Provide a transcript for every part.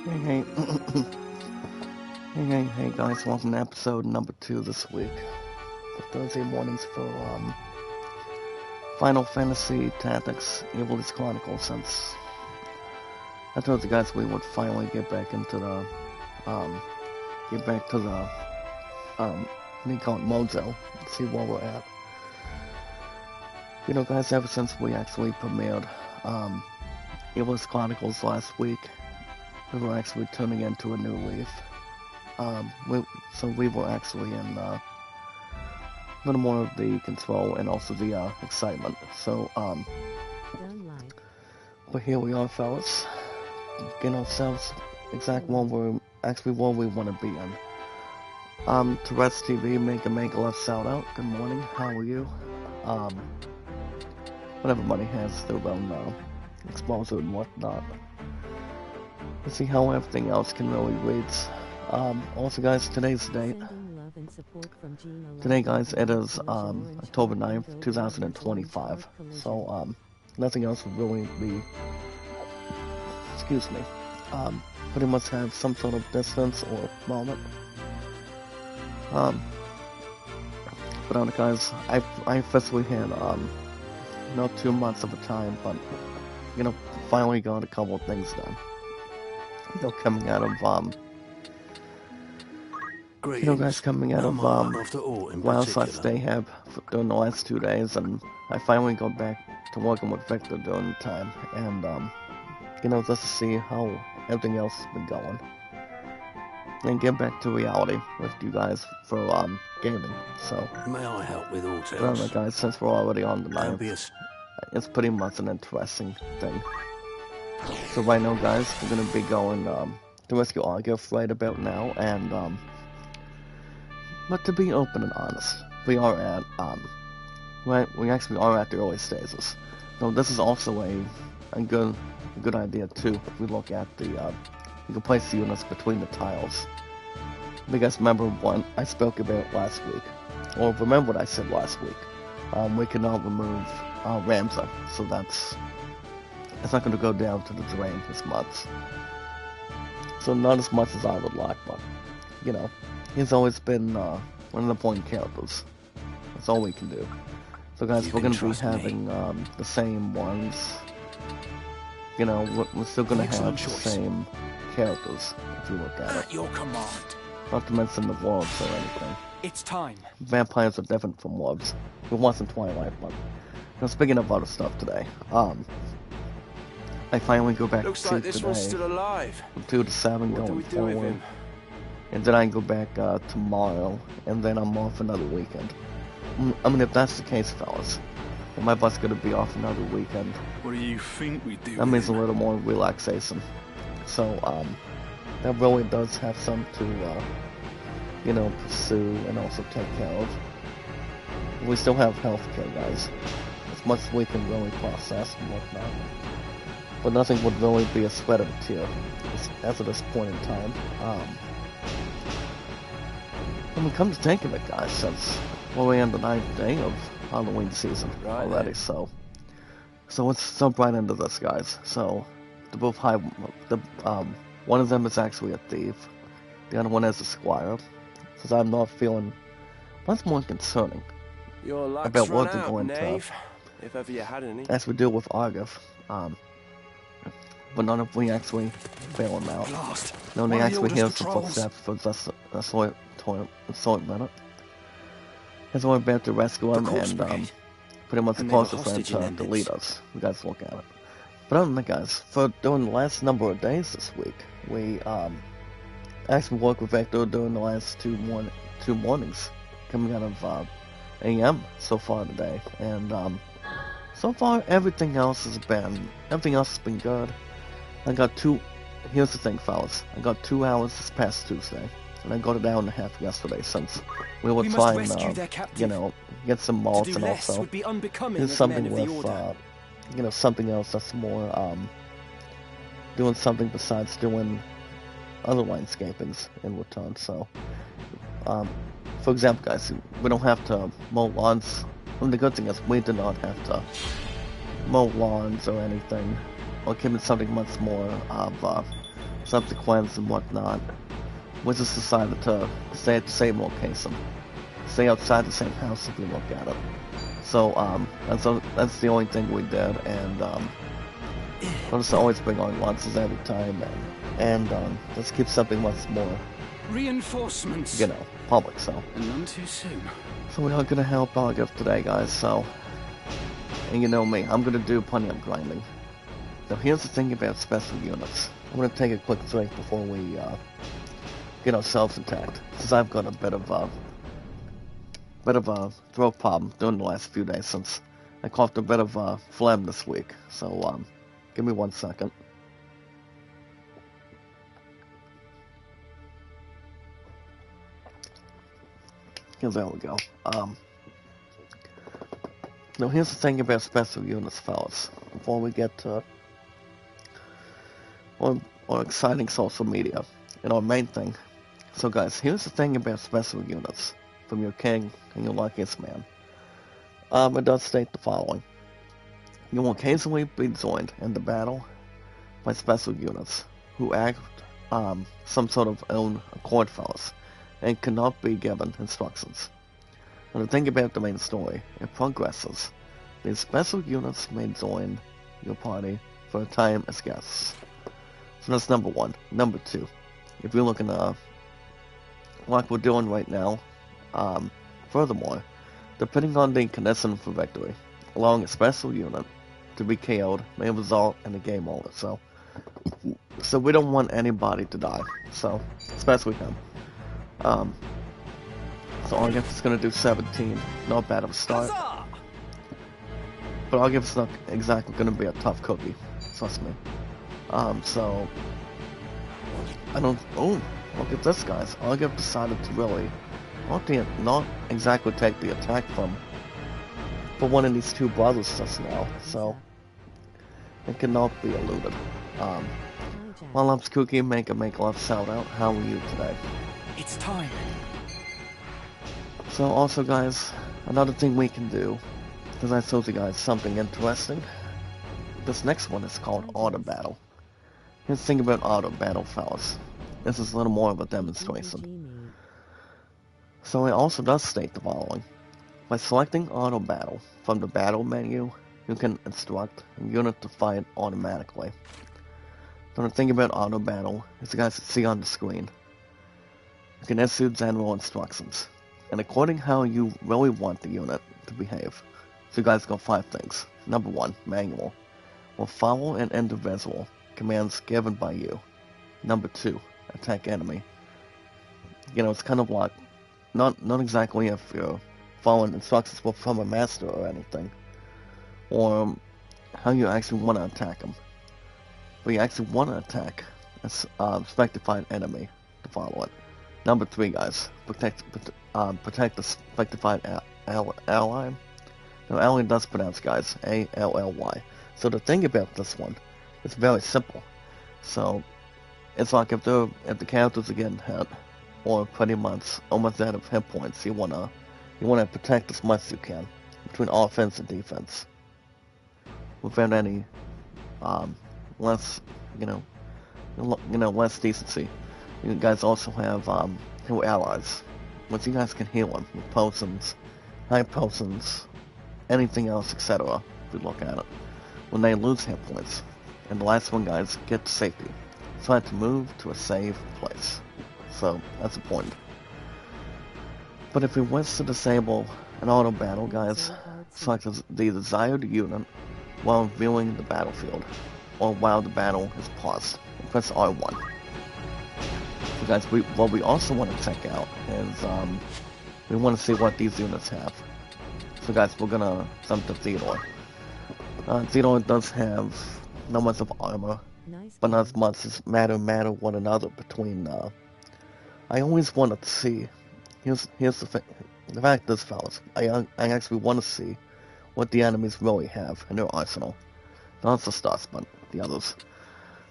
Hey, hey guys, welcome to episode number 2 this week. The Thursday mornings for Final Fantasy Tactics Ivalice Chronicles, since I told you guys we would finally get back into the, get back to the, what do you call it, Mozo, see where we're at. You know guys, ever since we actually premiered, Ivalice Chronicles last week, we were actually turning into a new leaf. So we were actually in a little more of the control and also the excitement. So but here we are, fellas, getting ourselves exact one we're actually where we want to be in. Tourette's TV, make a left shout out. Good morning. How are you? But everybody has their own exposure and whatnot. Let's see how everything else can really read. Also guys, today's date. Today guys, it is October 9th, 2025. So nothing else would really be, excuse me, pretty much have some sort of distance or moment. But guys, I officially had not 2 months of a time, but you know, finally got a couple of things done. You know, coming out of you know guys, coming out of Wildsites they have during the last 2 days, and I finally got back to working with Victor during the time, and you know, just to see how everything else has been going, and get back to reality with you guys for gaming. So may I help with all I don't know guys, since we're already on the 9th, it's pretty much an interesting thing. So right now guys, we're gonna be going to rescue Argif right about now, and but to be open and honest, we are at we actually are at the early stages. So this is also a good idea too, if we look at the you can place the units between the tiles. You guys remember what I spoke about last week, or remember what I said last week? We cannot remove Ramza, so it's not going to go down to the drain as much. So not as much as I would like, but you know, he's always been one of the important characters. That's all we can do. So guys, we're going to be having the same ones. You know, we're still going to have the same characters if you look at it. Your command. Not to mention the wolves or anything. It's time. Vampires are different from wolves. It wasn't Twilight, but speaking of other stuff today, I finally go back Looks to like sleep this today. one's still alive. From 2 to 7 What do going we do with forward. him? And then I go back tomorrow, and then I'm off another weekend. I mean, if that's the case, fellas, then my butt's gonna be off another weekend. What do you think we do? That means a little more relaxation. So, that really does have some to, you know, pursue and also take care of. We still have healthcare, guys. As much as we can really process and whatnot. But nothing would really be a sweat of a tear as of this point in time. When we come to think of it, guys, since we're in the 9th day of Halloween season already, so let's jump right into this, guys. So one of them is actually a thief, the other one is a squire. Since I'm not feeling much more concerning Your luck's about run what they're out, going Knave, if ever you had any. as we deal with Argif. But none of we actually bail him out. Blast. No, they One of the actually hear oldest some patrols. footsteps for a short minute. As we're about to rescue him corpse and brigade. pretty much the And they were closest friend hostage in to them lead bits. us. You guys look at it. But other than that, guys, for during the last number of days this week, we actually worked with Victor during the last two mornings, coming out of AM so far today, and so far everything else has been good. I got here's the thing, fellas, I got 2 hours this past Tuesday, and I got an hour and a half yesterday, since we were We must trying rescue their to, captive. you know, get some To malts do and less also would be unbecoming do of something men of the with, order. you know, something else that's more, doing something besides doing other landscapings in return. So, for example, guys, we don't have to mow lawns. And the good thing is we do not have to mow lawns or anything, or give it something much more of subsequence and whatnot, we just decided to stay at the same location. Stay outside the same house if we look at it. So, that's the only thing we did, and, we'll just always bring our lunches every time, and let's keep something much more, Reinforcements. you know, public, so. And none too soon. So we are gonna help out today, guys, so. And you know me, I'm gonna do plenty of grinding. Now here's the thing about special units. I'm gonna take a quick break before we, get ourselves attacked. Since I've got a bit of a throat problem during the last few days since I coughed a bit of phlegm this week. So, give me 1 second. There we go. Now here's the thing about special units, fellas. Before we get to our exciting social media and our main thing. So guys, here's the thing about special units from your king and your luckiest man. It does state the following. You will occasionally be joined in the battle by special units who act some sort of own accord, fellas, and cannot be given instructions. Now the thing about the main story, it progresses. These special units may join your party for a time as guests. So that's number one. Number two, if you're looking like we're doing right now, furthermore, depending on the condition for victory, allowing a special unit to be KO'd may result in a game over. So we don't want anybody to die. So, especially him. So I guess it's gonna do 17. Not bad of a start. But I guess it's not exactly gonna be a tough cookie. Trust me. So I don't. Oh, look at this, guys. Argiv decided to really not exactly take the attack from one of these two brothers just now. So it cannot be eluded. While I'm Cookie, make a love shout out. How are you today? It's time. So also, guys, another thing we can do, because I told you guys something interesting. This next one is called Auto Battle. Here's the thing about Auto Battle, fellas. This is a little more of a demonstration. So it also does state the following. By selecting Auto Battle from the Battle menu, you can instruct a unit to fight automatically. So the thing about Auto Battle is you guys can see on the screen. You can issue general instructions, and according how you really want the unit to behave. So you guys got 5 things. Number 1, manual. Will follow an individual commands given by you. Number 2, attack enemy. You know, it's kind of like, not exactly if you're following instructions from a master or anything, or how you actually want to attack them. But you actually want to attack a specified enemy to follow it. Number 3, guys, protect the specified ally. Now, ally does pronounce, guys, A-L-L-Y. So the thing about this one, it's very simple. So it's like if the characters are getting hit, or pretty much almost out of hit points, you wanna protect as much as you can between offense and defense, without any less less decency. You guys also have heal allies, which you guys can heal them with potions, high potions, anything else, etc. If you look at it, when they lose hit points. And the last one, guys, get to safety. Try to move to a safe place. So that's the point. But if you wish to disable an auto battle, guys, select the desired unit while viewing the battlefield, or while the battle is paused, and press R1. So guys, what we also want to check out is, we want to see what these units have. So guys, we're gonna jump to Theodore. Theodore does have not much of armor, but not as much as matter one another between, I always wanted to see, here's the fact is, fellas, I actually want to see what the enemies really have in their arsenal. Not just us, but the others.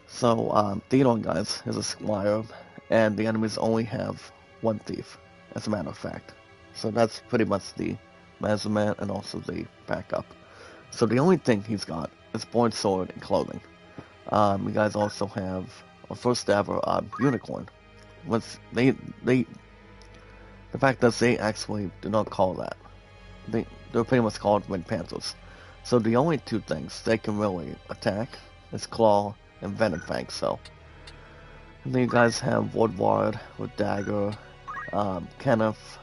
So, Theodore, guys, is a squire, and the enemies only have 1 thief, as a matter of fact. So that's pretty much the measurement and also the backup. So the only thing he's got is broadsword and clothing. You guys also have our first ever unicorn. Was the fact that they actually do not call that. They're pretty much called red panthers. So the only two things they can really attack is claw and venom fang. So and then you guys have Woodward with dagger, Kenneth.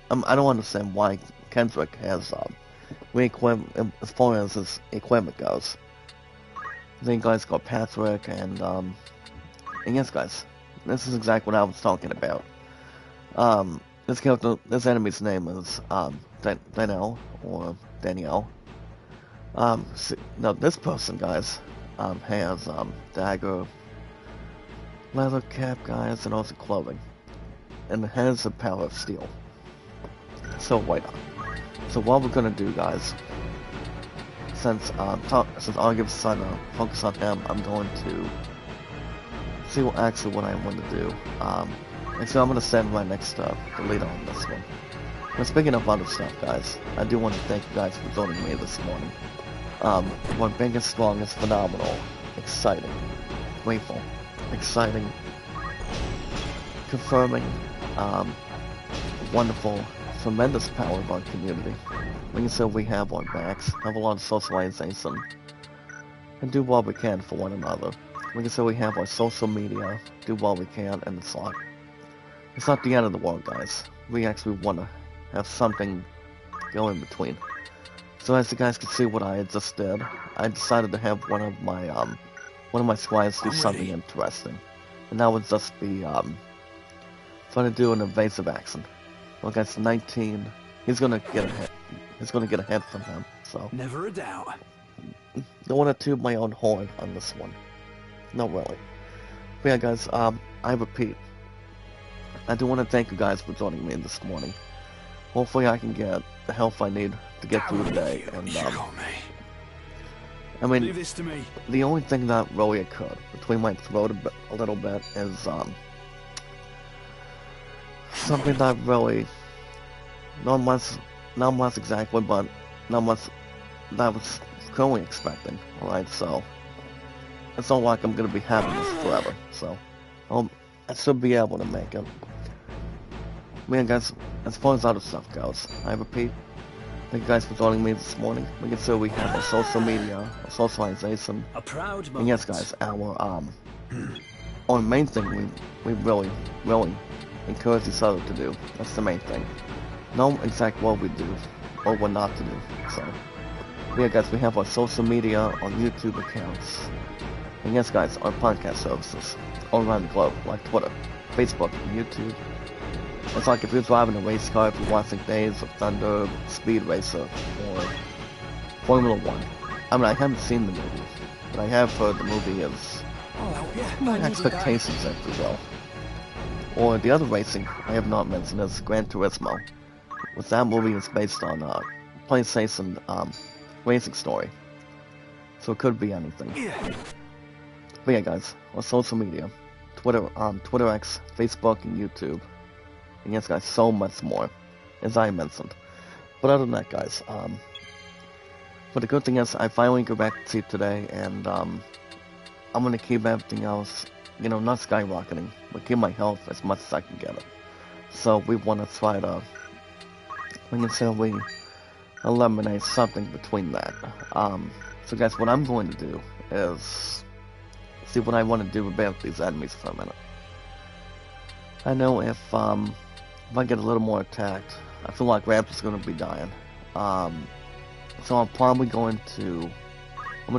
I don't understand why Kendrick has re-equipment as far as his equipment goes. Then you guys got Patrick and yes guys, this is exactly what I was talking about. This enemy's name is Danielle or Danielle. Now this person, guys, has dagger, leather cap, guys, and also clothing, and has the power of steel. So why not? So what we're gonna do, guys, since Argiv's son focus on him, I'm going to see what I want to do. And so I'm gonna send my next the leader on this one. Now speaking of other stuff, guys, I do want to thank you guys for joining me this morning. One big and strong is phenomenal, exciting, grateful, exciting, confirming, wonderful, tremendous power of our community. Like I said, we have our backs, have a lot of socialization, and do what we can for one another. Like I said, we have our social media, do what we can, and it's not the end of the world, guys. We actually want to have something go in between. So as you guys can see what I just did, I decided to have one of my squires do something interesting. And that would just be trying to do an evasive action. Well guys, 19, he's gonna get ahead. He's gonna get ahead from him, so. Never a doubt. Don't wanna toot my own horn on this one. Not really. But yeah guys, I repeat. I do want to thank you guys for joining me this morning. Hopefully I can get the health I need to get through the day. And I mean, Leave this to me. The only thing that really occurred between my throat a little bit is something that really not much exactly, but not much that I was currently expecting. Alright, so it's not like I'm gonna be having this forever. So I should be able to make it. Man, guys, as far as other stuff goes, I repeat, thank you guys for joining me this morning. Like I said, we have our social media, our socialization, A proud moment. and yes, guys, our main thing we really encourage each other to do. That's the main thing. Know exactly what we do or what not to do. So, yeah, guys, we have our social media, our YouTube accounts, and yes, guys, our podcast services all around the globe, like Twitter, Facebook, and YouTube. It's like if you're driving a race car, if you're watching Days of Thunder, Speed Racer, or Formula 1. I mean, I haven't seen the movie, but I have heard the movie is I'll help you. my expectations, if you will. Or the other racing I have not mentioned is Gran Turismo, which that movie is based on PlayStation racing story. So it could be anything. But yeah, guys, our social media, Twitter X, Facebook, and YouTube. And yes, guys, so much more, as I mentioned. But other than that, guys, but the good thing is I finally go back to sleep today, and I'm gonna keep everything else, not skyrocketing, but keep my health as much as I can get it. So we want to try to, we eliminate something between that. So guys, what I'm going to do is see what I want to do about these enemies for a minute. I know if I get a little more attacked, I feel like Raptor's going to be dying. So I'm probably going to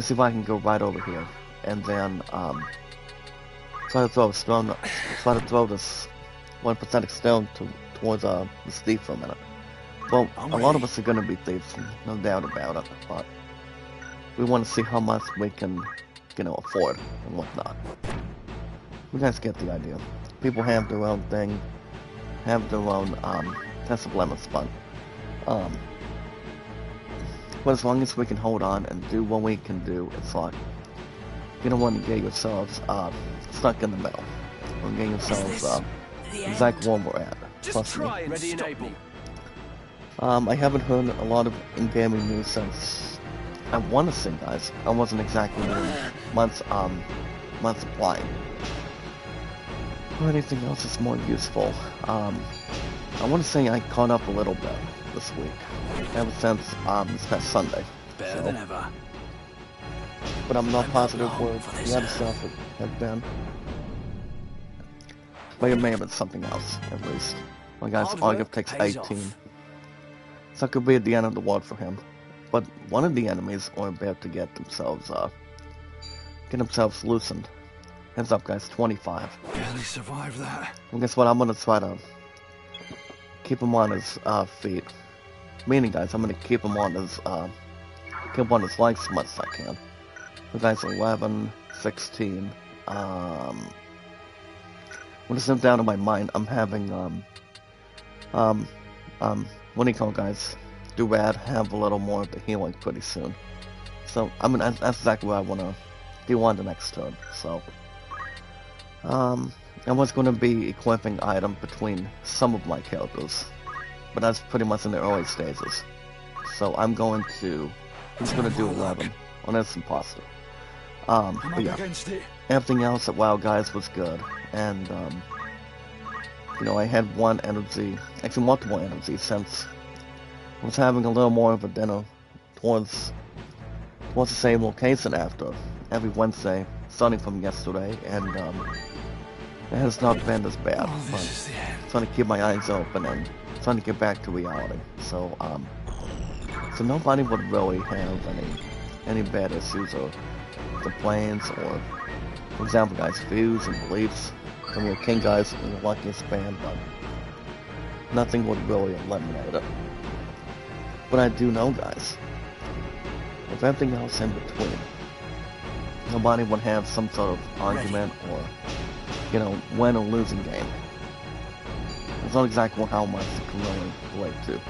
see if I can go right over here, and then try to throw this 1% stone towards this thief for a minute. Well, a lot of us are going to be thieves, no doubt about it, but we want to see how much we can, afford and whatnot. You guys get the idea. People have their own thing, have their own test of limits, but as long as we can hold on and do what we can do, it's like you don't want to get yourselves stuck in the middle, or get yourselves exactly where we're at. Just try and ready and able. I haven't heard a lot of in-gaming news since I want to say, guys, I wasn't exactly doing months my supply. Or anything else that's more useful. I want to say I caught up a little bit this week, ever since this past Sunday. Better than ever. But I'm not I'm positive not where long for this the other earth. stuff had been. But it may have been something else, at least. My guy's Hard Argive work takes pays 18. off. So it could be at the end of the world for him. But one of the enemies are about to get themselves loosened. Heads up, guys, 25. Barely survived that. And guess what? I'm gonna try to keep him on his feet. Meaning, guys, I'm gonna keep him on his legs as much as I can. The guy's 11, 16. When it comes down to my mind, I'm having what do you call it, guys? Durad have a little more of the healing pretty soon. So I mean that's exactly what I want to do on the next turn. So I was going to be equipping item between some of my characters, but that's pretty much in the early stages. So I'm going to do 11 on this imposter. But yeah, everything else at WoW guys was good, and you know, I had one energy, actually multiple energies, since I was having a little more of a dinner towards the same location after every Wednesday, starting from yesterday, and it has not been as bad. But trying to keep my eyes open and trying to get back to reality. So so nobody would really have any bad issues or complaints, or for example, guys, views and beliefs from your king guys in your luckiest band, but nothing would really eliminate it. But I do know, guys, with everything else in between, nobody would have some sort of argument or, you know, win or losing game. That's not exactly how much you can really relate to.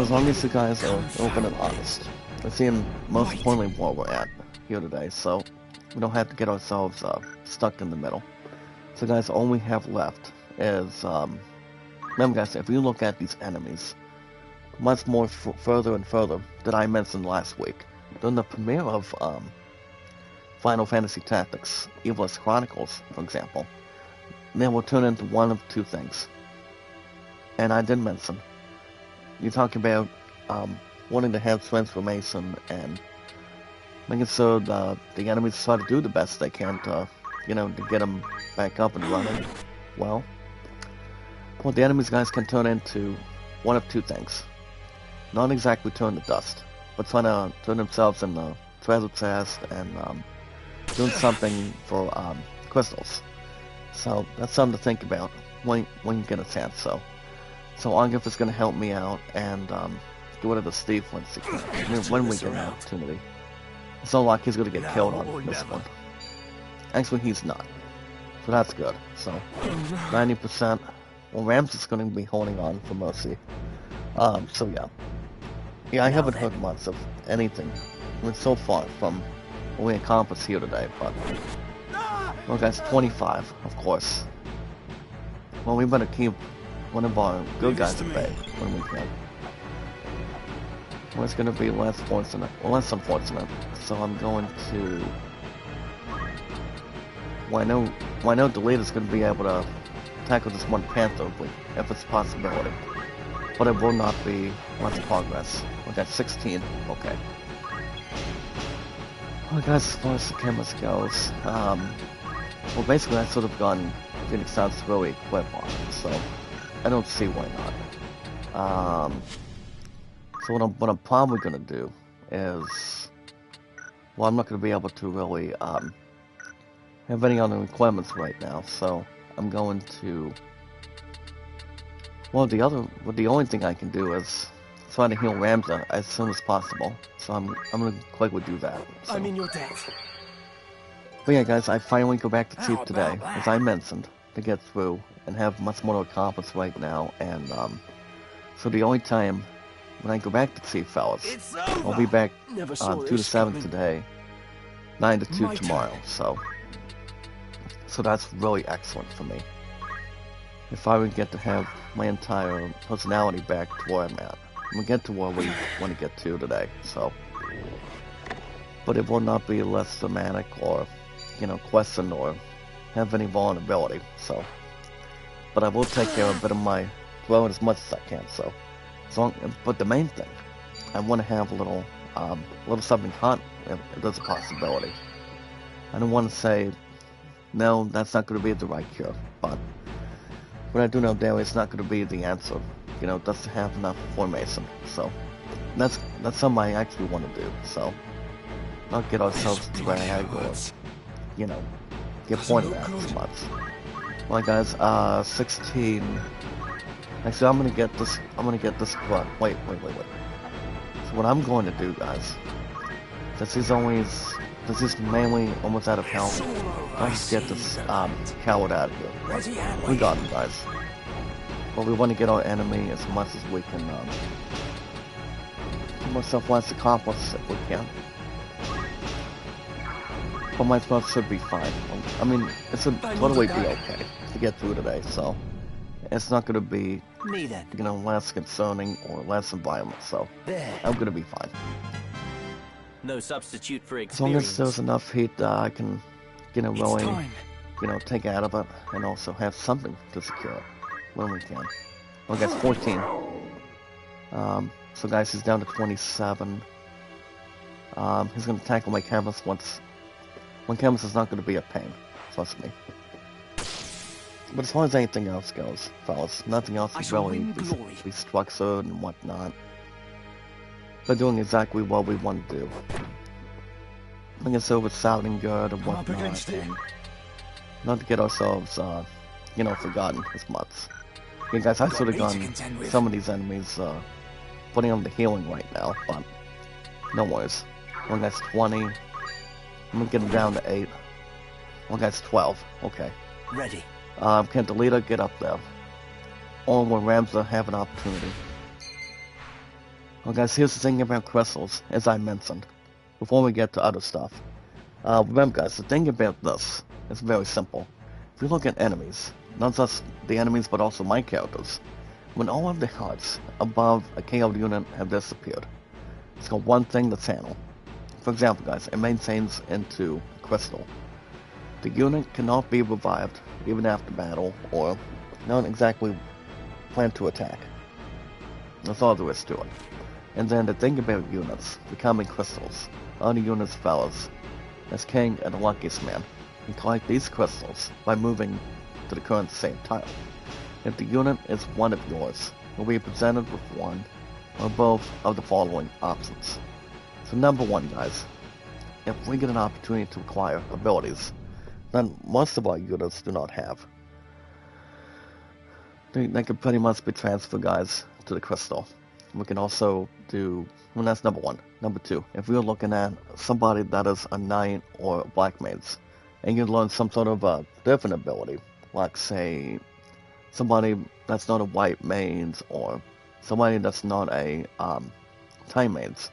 As long as you guys are open and honest. I see, and most importantly, where we're at here today, so we don't have to get ourselves stuck in the middle. So guys, all we have left is, remember guys, if you look at these enemies, much more further and further that I mentioned last week, during the premiere of Final Fantasy Tactics, Ivalice Chronicles, for example, they will turn into one of two things. And I did mention, you talk about wanting to have transformation and making sure the enemies try to do the best they can to, you know, to get them back up and running. Well, the enemies guys can turn into one of two things. Not exactly turn to dust, but trying to turn themselves into treasure chest and doing something for crystals. So that's something to think about when you get a chance. So Argif is going to help me out and get rid of the Steve once he can. I mean, when we get an opportunity. It's not like he's going to get killed on this one. Actually, he's not. So that's good. So 90%. Well, Rams is going to be holding on for Mercy. So yeah. Yeah, I haven't heard much of anything. I mean, so far from what we accomplished here today, but... Well, guys, 25, of course. Well, we better keep one of our good guys at bay when we can. Well, it's gonna be less fortunate, well, less unfortunate. So I'm going to... Well, I know Delete is gonna be able to tackle this one Panther if it's a possibility. But it will not be much progress. We got 16, okay. Well, guys, as far as the chemist goes, well, basically I've sort of gotten Phoenix Suns to really equip on it, so I don't see why not. So what I'm probably gonna do is, well, I'm not gonna be able to really have any other requirements right now, so I'm going to. Well, the only thing I can do is try to heal Ramza as soon as possible. So I'm gonna quickly do that. So. I'm in your debt. But yeah, guys, I finally go back to Chief today, as I mentioned, to get through and have much more to accomplish right now. And so the only time when I go back to Chief, fellas, I'll be back 2 to 7 today, 9 to 2 tomorrow. So that's really excellent for me. If I would get to have my entire personality back to where I'm at. I'm gonna get to where we want to get to today, so. But it will not be less dramatic or question or have any vulnerability, so. But I will take care of a bit of my throat as much as I can, so. But the main thing, I want to have a little something hot if there's a possibility. I don't want to say, no, that's not going to be the right cure, but what I do know there is not going to be the answer, just to have enough formation, so. That's something I actually want to do, so. Not get ourselves to drag or, get pointed at as much. Alright guys, 16. Actually, I'm gonna get this quad. Wait. So what I'm going to do, guys, since he's mainly almost out of health, let's get this coward out of here. We got him, guys. But we want to get our enemy as much as we can, give ourselves less accomplice if we can. But my stuff should be fine. I mean, it should totally be okay to get through today, so it's not going to be, less concerning or less environment, so I'm going to be fine. No substitute for experience. As long as there's enough heat that I can, really, take out of it and also have something to secure it when we can. Oh, that's 14. So guys, he's down to 27. He's going to tackle my canvas once. One canvas is not going to be a pain, trust me. But as far as anything else goes, fellas, nothing else is really be structured and whatnot. They're doing exactly what we want to do. Like I said, with sounding good and whatnot, and not to get ourselves, forgotten as much. Yeah, guys, I should have gone some of these enemies, putting on the healing right now, but no worries. One guy's 20. I'm gonna get him down to 8. One guy's 12. Okay. Ready. Can the leader get up there? Or will Ramza have an opportunity? Well guys, here's the thing about crystals, as I mentioned, before we get to other stuff. Remember guys, the thing about this is very simple. If you look at enemies, not just the enemies but also my characters, when all of the hearts above a KO'd unit have disappeared, it's got one thing to channel. For example guys, it maintains into a crystal. The unit cannot be revived even after battle, or not exactly plan to attack. That's all there is to it. And then the thing about units becoming crystals, other units fellas, as King and the luckiest man, can collect these crystals by moving to the current same tile. If the unit is one of yours, you'll be presented with one or both of the following options. So number 1 guys, if we get an opportunity to acquire abilities that most of our units do not have, they can pretty much be transferred guys to the crystal. We can also do, well that's number 1. Number 2, if we're looking at somebody that is a knight or a black mage, and you learn some sort of a different ability, like say, somebody that's not a white mage, or somebody that's not a time mage,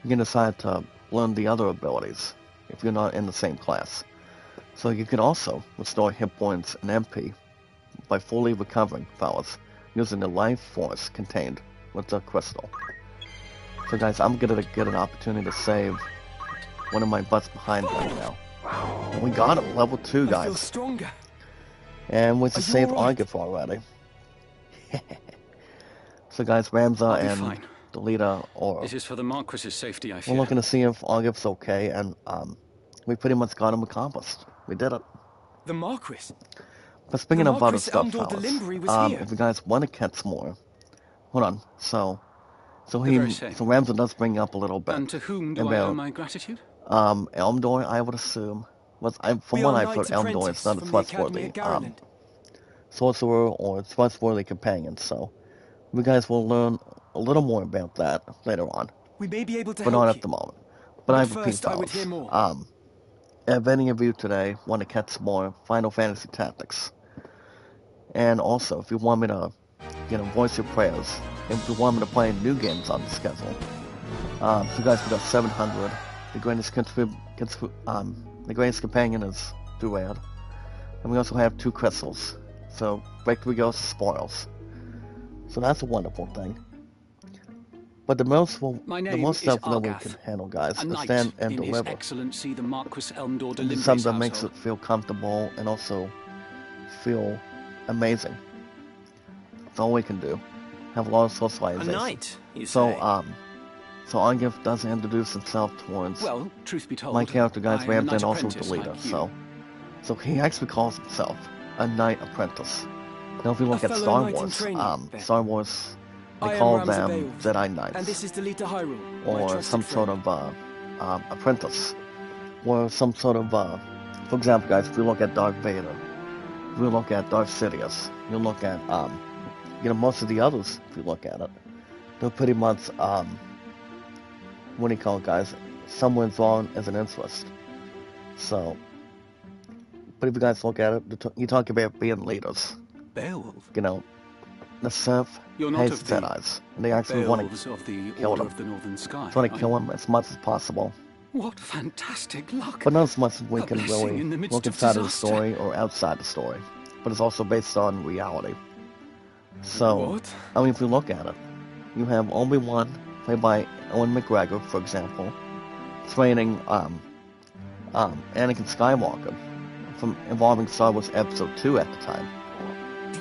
you can decide to learn the other abilities if you're not in the same class. So you can also restore hit points and MP by fully recovering fellas using the life force contained with the crystal. So guys, I'm gonna get an opportunity to save one of my butts behind right now. And we got him, level 2 guys. I feel stronger. And we just saved Argif already. So guys, Ramza and fine. the leader, or It is for the Marquis's safety, I fear. we're looking to see if Argif's okay, and we pretty much got him accomplished. We did it. The Marquis. But speaking The of other Marquis stuff, Elmdor fellas, Delimbri was here. if you guys want to catch more, hold on. So very same. Ramza does bring up a little bit And to whom do I owe my gratitude? Elmdor, I would assume. From what I've heard, Elmdor is not a trustworthy sorcerer or a trustworthy companion. So you guys will learn a little more about that later on, We may be able to but help not you. at the moment. But I repeat, first, I would fellas, hear more. if any of you today want to catch more Final Fantasy Tactics, and also if you want me to, voice your prayers, if you want me to play new games on the schedule, so guys, we got 700. The greatest companion is Duad, and we also have 2 crystals. So Victory goes to spoils. So that's a wonderful thing. But the most My the name most is stuff that we Argath, can handle, guys, a is knight stand and in His deliver. Excellency the Marquis Elmdor de And Limbre's something that makes household. it feel comfortable and also feel amazing. That's all we can do. Have a lot of A socialization. knight, you So say? so Argath doesn't introduce himself towards Well, truth be told, my character, guys. I We am have a knight then also apprentice the leader. like you. So he actually calls himself a knight apprentice. Now, if you look A at fellow Star knight in Wars, training, then. Star Wars, I they am call Ramsay them Beowulf, Jedi and Knights, this is to lead to Hyrule, my or trusted some sort friend. of apprentice, or some sort of, for example, guys, if you look at Darth Vader, if you look at Darth Sidious, you look at, most of the others, if you look at it, they're pretty much, what do you call it, guys? Someone's on as an interest. So, but if you guys look at it, you talk about being leaders. Beowulf? You know, the Sith You're not hates of the Jedis, and they actually want Beowulfs of the kill Order them. of the Northern Sky. to are kill you? him as much as possible. What fantastic luck! But not as much as we A can blessing really in the midst look of inside of the disaster. story or outside the story. But it's also based on reality. So, What? I mean, if you look at it, you have Obi-Wan, played by Owen McGregor, for example, training Anakin Skywalker from involving Star Wars Episode 2 at the time.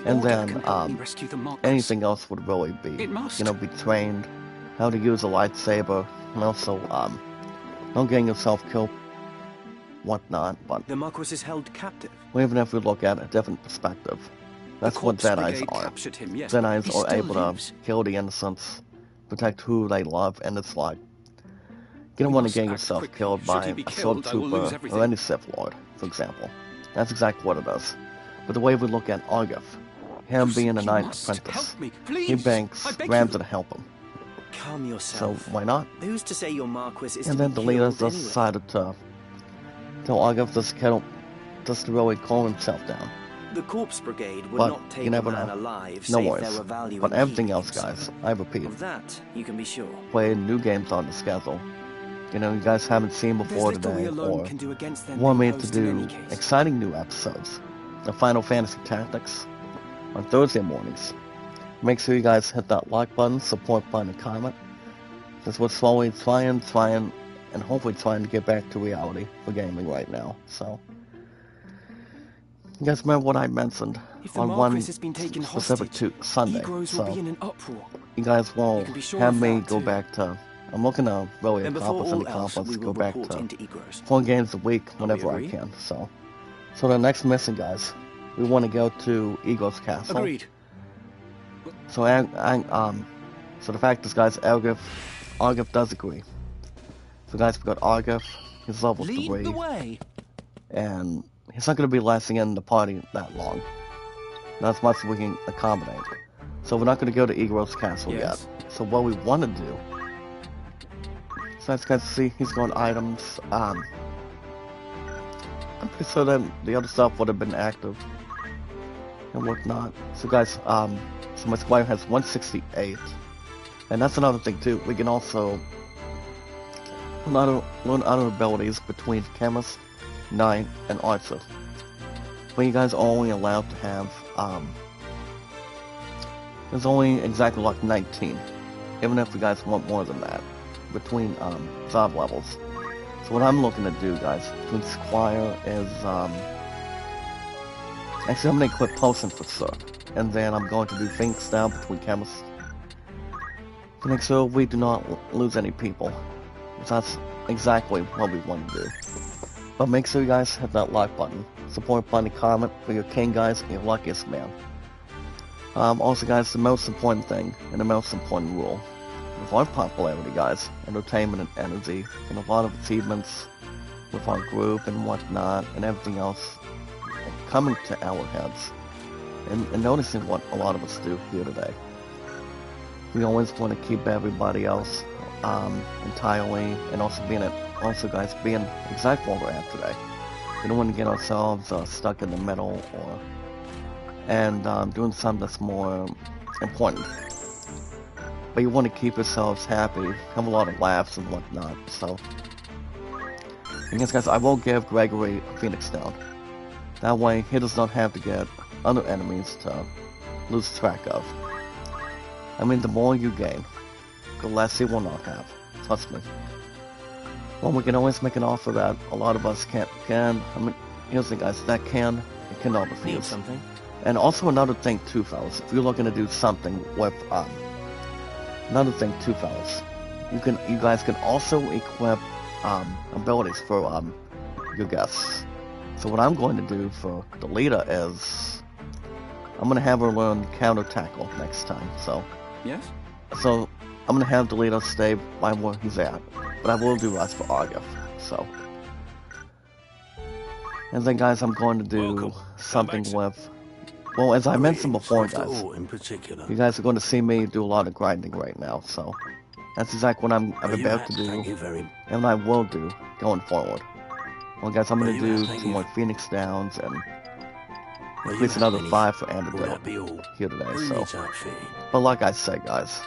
And Order then, can help me rescue the Marquis. anything else would really be, It must. be trained, how to use a lightsaber, and also, not getting yourself killed, whatnot, but The Marquis is held captive. even if we look at a different perspective, that's the what Corpse Jedis Brigade are. captured him, yes, but Jedis he are still able lives. to kill the innocents, protect who they love, and it's like, you don't We want to must get act yourself quickly. killed Should by he be a sword killed, I will lose trooper everything. or any Sith Lord, for example. That's exactly what it is. But the way we look at Argath, him You being a you knight must apprentice, help me, please. he banks I beg Ramsay you. to help him. Calm So yourself. why not? Who's to say your Marquis is And to then be the leaders killed just anyway? decided to tell Argath just to really calm himself down. The Corpse Brigade would But not take you never a man know. alive, No save worries. there were value But in everything keeping else, him so. guys, I repeat, Of that, you can be sure. play new games on the schedule. You guys haven't seen There's before little we today, alone or can do against them want me being to posed in any do case. exciting new episodes of Final Fantasy Tactics on Thursday mornings. Make sure you guys hit that like button, support button, and comment. Because we're slowly trying, and hopefully trying to get back to reality for gaming right now. So, you guys remember what I mentioned If the on one Marquis has been taken specific hostage, Sunday. Egros So, will be in an uproar. you guys will You can be sure have of me that, go too. back to... I'm looking to really And before accomplish any all else, accomplishments, we go will back report to into Egros. 4 games a week whenever I agree? can. So the next mission, guys, we want to go to Eagle's Castle. Agreed. So so the fact is, guys, Argath does agree. So guys, we got Argath. He's level 3, way. and he's not going to be lasting in the party that long. Not as much as we can accommodate. So we're not going to go to Eagle's Castle Yes. yet. So what we want to do. So as you guys see, he's got items. I'm pretty sure that the other stuff would have been active and whatnot. So guys, so my squire has 168, and that's another thing too. We can also learn other abilities between chemist, knight, and archer. But you guys are only allowed to have there's only exactly like 19, even if you guys want more than that, between job levels. So what I'm looking to do, guys, between Squire is, actually I'm going to equip Potion for sure, and then I'm going to do things down between Chemists, to make sure we do not lose any people, because that's exactly what we want to do. But make sure you guys hit that like button, support button, comment for your king, guys, and your luckiest man. Also, guys, the most important thing, and the most important rule, with our popularity, guys, entertainment and energy, and a lot of achievements with our group and whatnot, and everything else coming to our heads, and noticing what a lot of us do here today. We always want to keep everybody else entirely, and also guys, being exactly where we're at today. We don't want to get ourselves stuck in the middle, and doing something that's more important. But you want to keep yourselves happy, have a lot of laughs and whatnot, so... And yes, guys, I will give Gregory a Phoenix Stone. That way, he does not have to get other enemies to lose track of. I mean, the more you gain, less he will not have. Trust me. Well, we can always make an offer that a lot of us can. I mean, here's the guys that can and cannot Need refuse. something? And also another thing too, fellas. If you're looking to do something with another thing too, fellas, you guys can also equip abilities for your guests. So what I'm going to do for the leader is I'm going to have her learn counter tackle next time. So Yes? I'm going to have the leader stay by where he's at, but I will do rest for Argif. So, and then guys, I'm going to do Welcome. something Come with. Well, as I mentioned before, After guys, all in particular. you guys are going to see me do a lot of grinding right now. So that's exactly what I'm Are you about to at? Thank do, you very and what I will do going forward. Well, guys, I'm going to Are you do at? Thank 2 you. more Phoenix Downs and Are at you least at another any- 5 for Will Antidote that be all? here today. Who So, needs outfitting? but like I said, guys,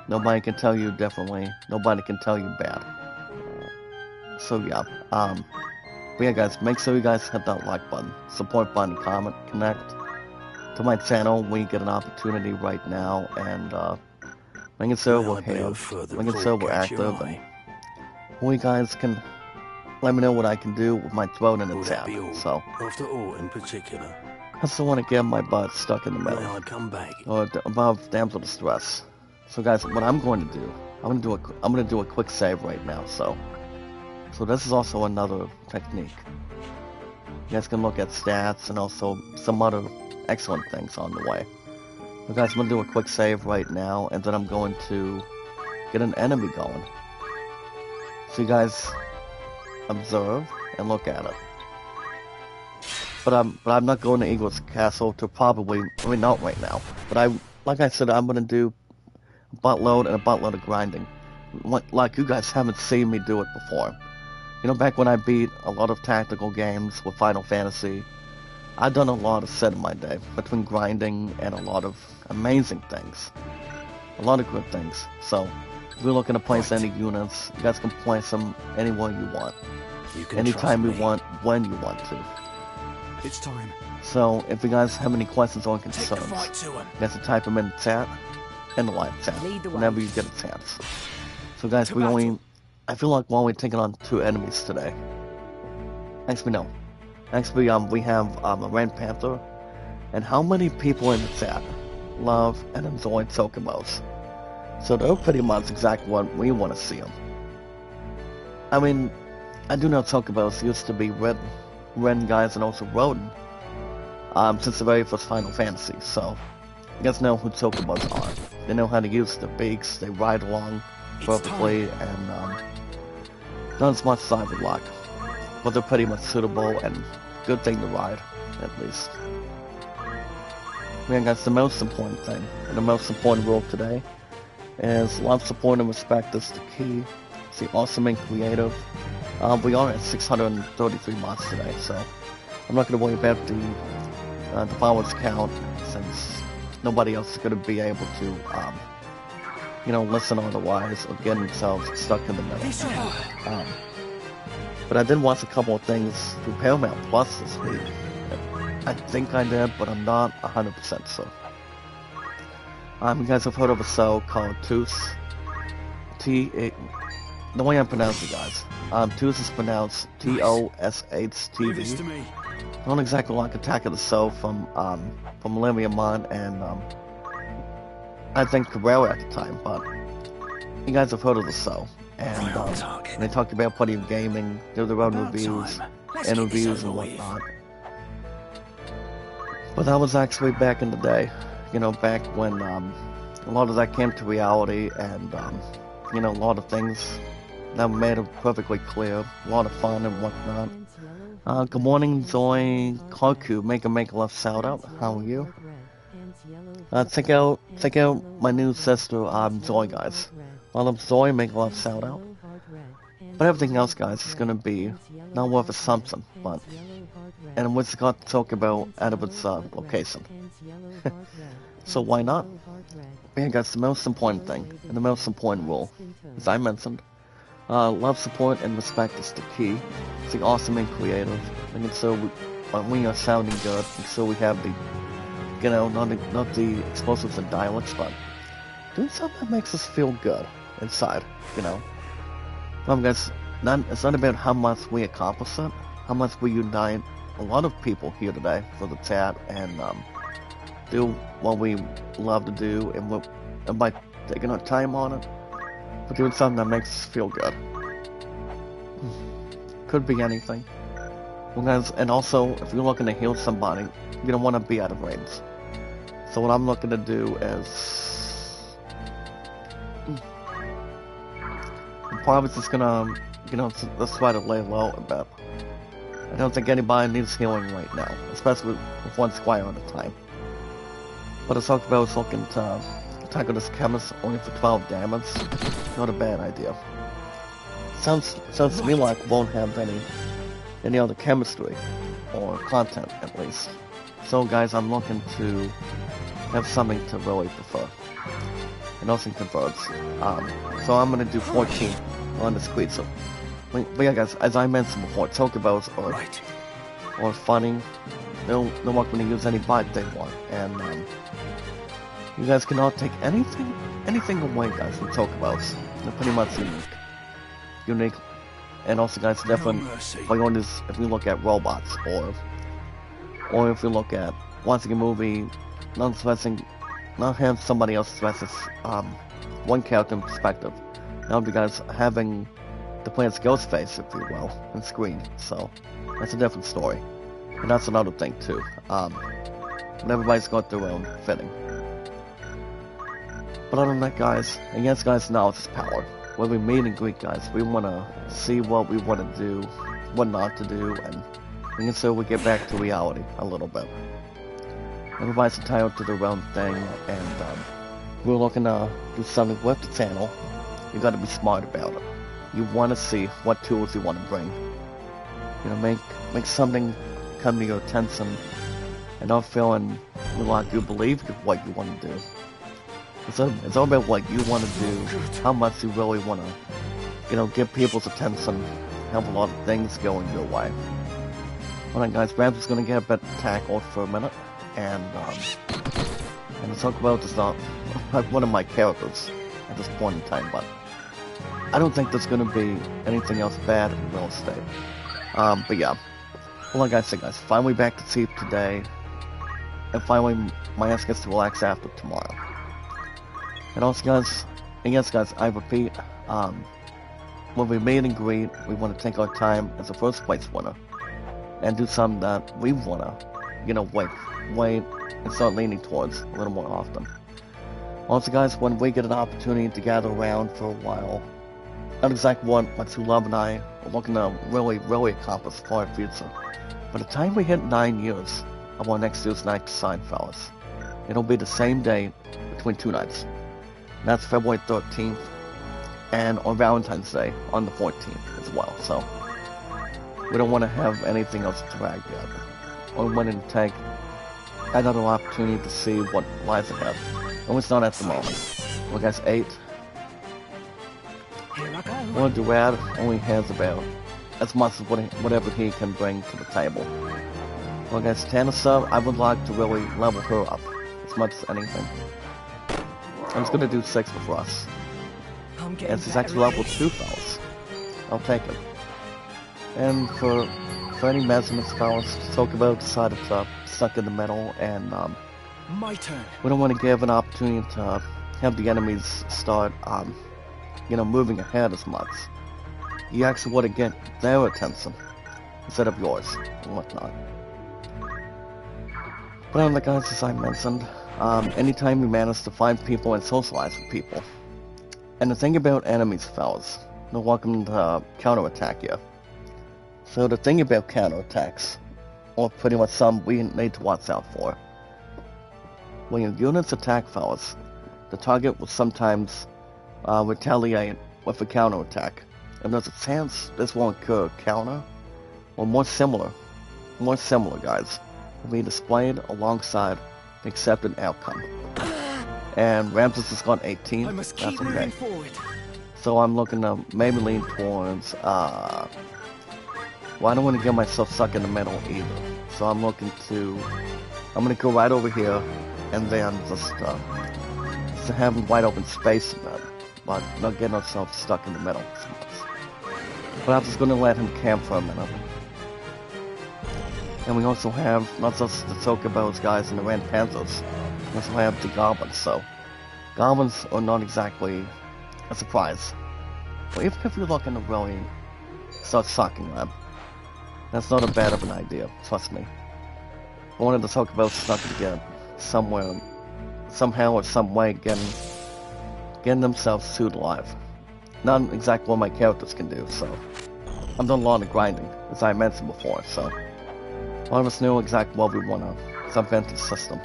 nobody can tell you differently. Nobody can tell you bad. So yeah, but yeah, guys, make sure you guys hit that like button, support button, comment, connect to my channel when you get an opportunity right now, and make it so Now we're I bear here, further make it so thought we're catch your active, and eye. well, you guys can let me know what I can do with my throat in the Will that chat. be all? So After all in particular. I still want to get my butt stuck in the middle. Now I come back. Or above damsel distress. So guys, what I'm going to do, I'm gonna do a quick save right now. So this is also another technique. You guys can look at stats and also some other excellent things on the way. So guys, I'm gonna do a quick save right now, and then I'm going to get an enemy going. So you guys observe and look at it. But I'm not going to Eagle's Castle to probably, I mean, not right now. But like I said, I'm gonna do a buttload and a buttload of grinding, like you guys haven't seen me do it before. You know, back when I beat a lot of tactical games with Final Fantasy, I've done a lot of set in my day between grinding and a lot of amazing things, a lot of good things. So if you're looking to place any units, you guys can place them anywhere you want, You can anytime you trust me. want, when you want to. It's time. So, if you guys have any questions or Take the concerns, fight to him. you guys can type them in the chat, in the live chat, Lead the way. whenever you get a chance. So guys, To we only, battle. I feel like we're only taking on 2 enemies today. Next we know. Next we have a Red Panther, and how many people in the chat love and enjoy Chocobos? So they're pretty much exactly what we want to see them. I mean, I do know Chocobos used to be Ren guys and also Rodin, since the very first Final Fantasy, so you guys know who Chocobos are. They know how to use their beaks, they ride along perfectly, and not as much as I would like, but they're pretty much suitable and good thing to ride, at least. Yeah, guys, the most important thing, and the most important rule today, is love, support, and respect is the key. It's the awesome and creative. We are at 633 mods today, so I'm not going to worry about the followers count, since nobody else is going to be able to, you know, listen otherwise or get themselves stuck in the middle. But I did watch a couple of things through Paramount Plus this week. I think I did, but I'm not 100% sure. You guys have heard of a show called Toos? The way I pronounce it, guys. Toos is pronounced T-O-S-H-T-V. Not exactly like Attack of the Show from Olivia Munn and I think Cabrera at the time, but you guys have heard of the show. And they talked about plenty of gaming, do their own reviews, interviews and whatnot. But that was actually back in the day, you know, back when a lot of that came to reality, and you know, a lot of things that made it perfectly clear, a lot of fun and whatnot. Good morning, Zoe Karku, make a left shout out. How are you? Check out my new sister, Zoe, guys. I love Zoe, make a left shout out. But everything else, guys, is gonna be not worth assumption, but and what's got to talk about out of its location. So why not? But yeah, guys, the most important thing and the most important rule, as I mentioned, love, support, and respect is the key. It's the awesome and creative. And so when we are sounding good, and so we have the, you know, not the explosives and dialects, but doing something that makes us feel good inside, you know. Guys, it's not about how much we accomplish it, how much we unite a lot of people here today for the chat and do what we love to do and by taking our time on it, but doing something that makes us feel good. Could be anything. Well, guys, and also, if you're looking to heal somebody, you don't want to be out of range. So what I'm looking to do is... I'm probably just gonna, you know, let's try to lay low a bit. I don't think anybody needs healing right now, especially with one squire at a time. But as I was looking to tackle this chemist only for 12 damage, not a bad idea. Sounds to me like we won't have any other chemistry, or content at least. So guys, I'm looking to have something to really prefer. And nothing converts. So I'm gonna do 14 on the squeeze. But yeah guys, as I mentioned before, Chocobos are funny. They're not going to use any bite they want, and you guys cannot take anything away, guys, from Chocobos. They're pretty much unique. And also, guys, definitely, if you look at robots, or if you look at watching a movie, not have somebody else versus one character in perspective. Now, you guys having the planet's ghost face, if you will, and screen. So that's a different story, and that's another thing too. And everybody's got their own fitting. But other than that, guys, against guys' knowledge is power. When we meet and greet, guys, we want to see what we want to do, what not to do, and so we get back to reality a little bit. Everybody's entitled to their own thing, and we're looking to do something with the channel. You got to be smart about it. You want to see what tools you want to bring. You know, make something come to your attention, and not feeling like you believe what you want to do. It's all about what you want to do, how much you really want to, you know, get people's attention, have a lot of things going your way. Alright guys, Rams is going to get a bit tackled for a minute, and the Chocobo is not one of my characters at this point in time, but I don't think there's going to be anything else bad in real estate. But yeah, well, like I said, guys, finally back to sleep today, and finally my ass gets to relax after tomorrow. And also, guys, and yes, guys, I repeat, when we meet and greet, we want to take our time as a first place winner, and do something that we want to, you know, wait, and start leaning towards a little more often. Also, guys, when we get an opportunity to gather around for a while, not exactly what my true love and I are looking to really accomplish for our future. By the time we hit 9 years of our next year's night to sign, fellas, it'll be the same day between two nights. And that's February 13th, and on Valentine's Day on the 14th as well. So we don't want to have anything else to drag yet. We want to take another opportunity to see what lies ahead. And it's not at the moment. Well, guys, 8. Well, Durad only has about as much as whatever he can bring to the table. Well, guys, Tanissa, I would like to really level her up as much as anything. I'm just gonna do 6 for us. And she's actually level 2, fellas. I'll take it. And for any measurements, fellas, Chocobo decided to stuck in the middle, and my turn. We don't want to give an opportunity to have the enemies start, you know, moving ahead as much. You actually want to get their attention instead of yours and whatnot. But on the guys, as I mentioned, anytime we manage to find people and socialize with people. And the thing about enemies, fellas, they're welcome to counterattack you. So the thing about counterattacks, or pretty much some we need to watch out for. When your units attack, fellas, the target will sometimes retaliate with a counterattack. And there's a chance this will occur a counter, or more similar guys, will be displayed alongside the accepted outcome. And Ramses has got 18, that's okay. So I'm looking to maybe lean towards, well, I don't want to get myself stuck in the middle either. So I'm looking to, I'm going to go right over here, and then just to having wide open space a bit, but not getting ourselves stuck in the middle so much. But I'm just going to let him camp for a minute. And we also have not just the Chocobos guys and the Red Panthers, we also have the Goblins, so Goblins are not exactly a surprise. But even if you're looking to really start sucking them, that's not a bad of an idea, trust me. One of the Chocobos is not going to get somewhere, somehow or some way getting themselves sued alive. Not exactly what my characters can do, so I've done a lot of grinding, as I mentioned before, so a lot of us know exactly what we want to subvent the system.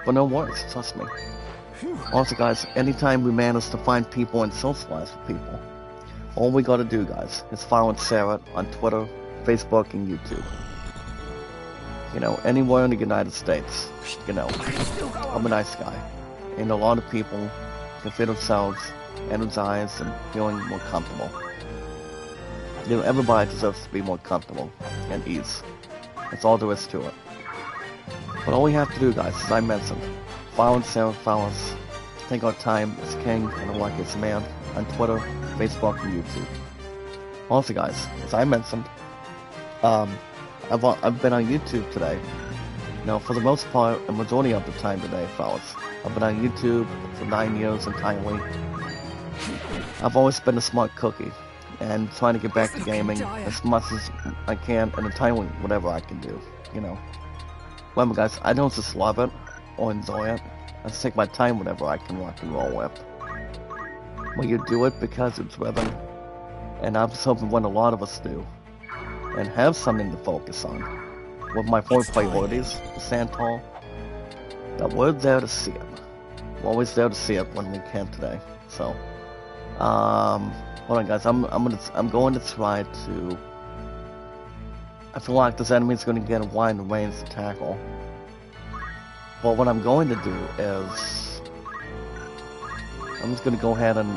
But no worries, trust me. Also guys, anytime we manage to find people and socialize with people, all we gotta do guys is follow Sarah on Twitter, Facebook, and YouTube. You know, anywhere in the United States, you know, I'm a nice guy. And a lot of people can feel themselves energized and feeling more comfortable. You know, everybody deserves to be more comfortable and ease. That's all there is to it. But all we have to do, guys, as I mentioned, follow Sarah, follow us, take our time as king and a luckiest man on Twitter, Facebook, and YouTube. Also, guys, as I mentioned, I've been on YouTube today. You know, for the most part, a majority of the time today, fellas. I've been on YouTube for 9 years entirely. I've always been a smart cookie, and trying to get back to gaming as much as I can, and entirely whatever I can do, you know. Remember guys, I don't just love it, or enjoy it, I just take my time whenever I can rock and roll with. When you do it because it's driven, and I'm just hoping what a lot of us do, and have something to focus on, with my 4 priorities, the stand tall, that we're there to see it. We're always there to see it when we can today, so, hold on guys, I'm going to try to, I feel like this enemy's going to get a wide range to tackle. But what I'm going to do is, I'm just going to go ahead and,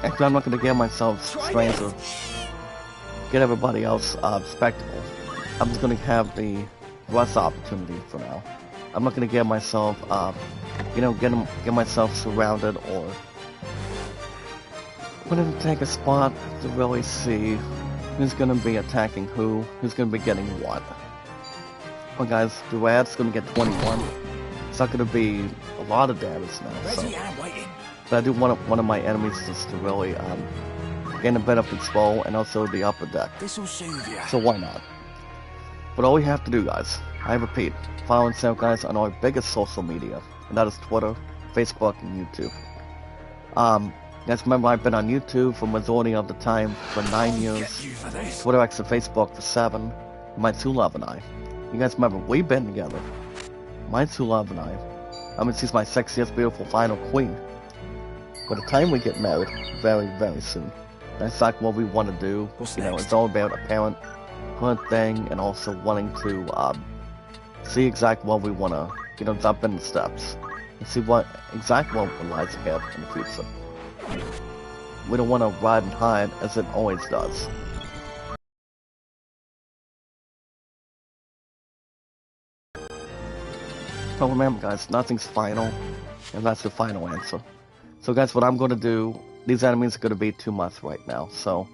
actually I'm not going to get myself strange or get everybody else, spectacle. I'm just going to have the rest opportunity for now. I'm not going to get myself, you know, get myself surrounded, or I'm going to take a spot to really see who's going to be attacking who's going to be getting what. Well guys, Durad's going to get 21. It's not going to be a lot of damage now, so. But I do want one of my enemies just to really gain a bit of control, and also the upper deck. So why not? But all we have to do guys, I repeat, follow and send guys on our biggest social media, and that is Twitter, Facebook, and YouTube. Guys, remember I've been on YouTube for majority of the time for 9 years, Twitter, X, and Facebook for 7, my true love and I. You guys remember, we've been together. My true love and I. I'm gonna she's my sexiest, beautiful, final queen. By the time we get married, very, very soon. That's exactly what we want to do. You know, it's all about a parenthood thing, and also wanting to, see exactly what we want to, you know, jump in the steps. And see exactly what lies ahead in the future. We don't want to ride and hide as it always does. So remember guys, nothing's final, and that's the final answer. So guys, what I'm going to do, these enemies are going to be too much right now, so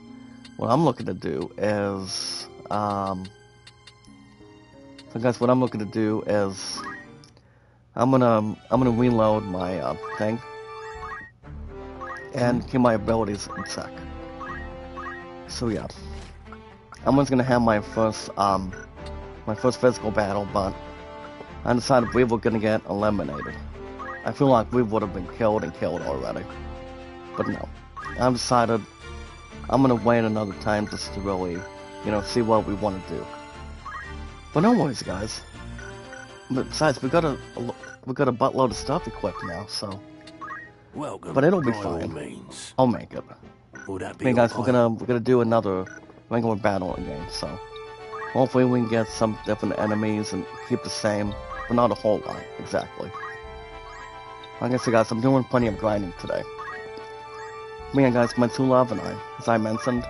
what I'm looking to do is, so guys, what I'm looking to do is, I'm gonna reload my thing, and keep my abilities in check. So yeah, I'm just gonna have my first physical battle, but I decided we were gonna get eliminated. I feel like we would have been killed already, but no. I decided I'm gonna wait another time just to really, you know, see what we want to do. But no worries, guys. Besides, we got a buttload of stuff equipped now, so. Welcome. But it'll be by all fine. means. I'll make it. Will that be Hey guys, all we're gonna do another regular battle again, so hopefully we can get some different enemies and keep the same, but not a whole lot, exactly. Like I said guys, I'm doing plenty of grinding today. Me and guys, my true love and I, as I mentioned,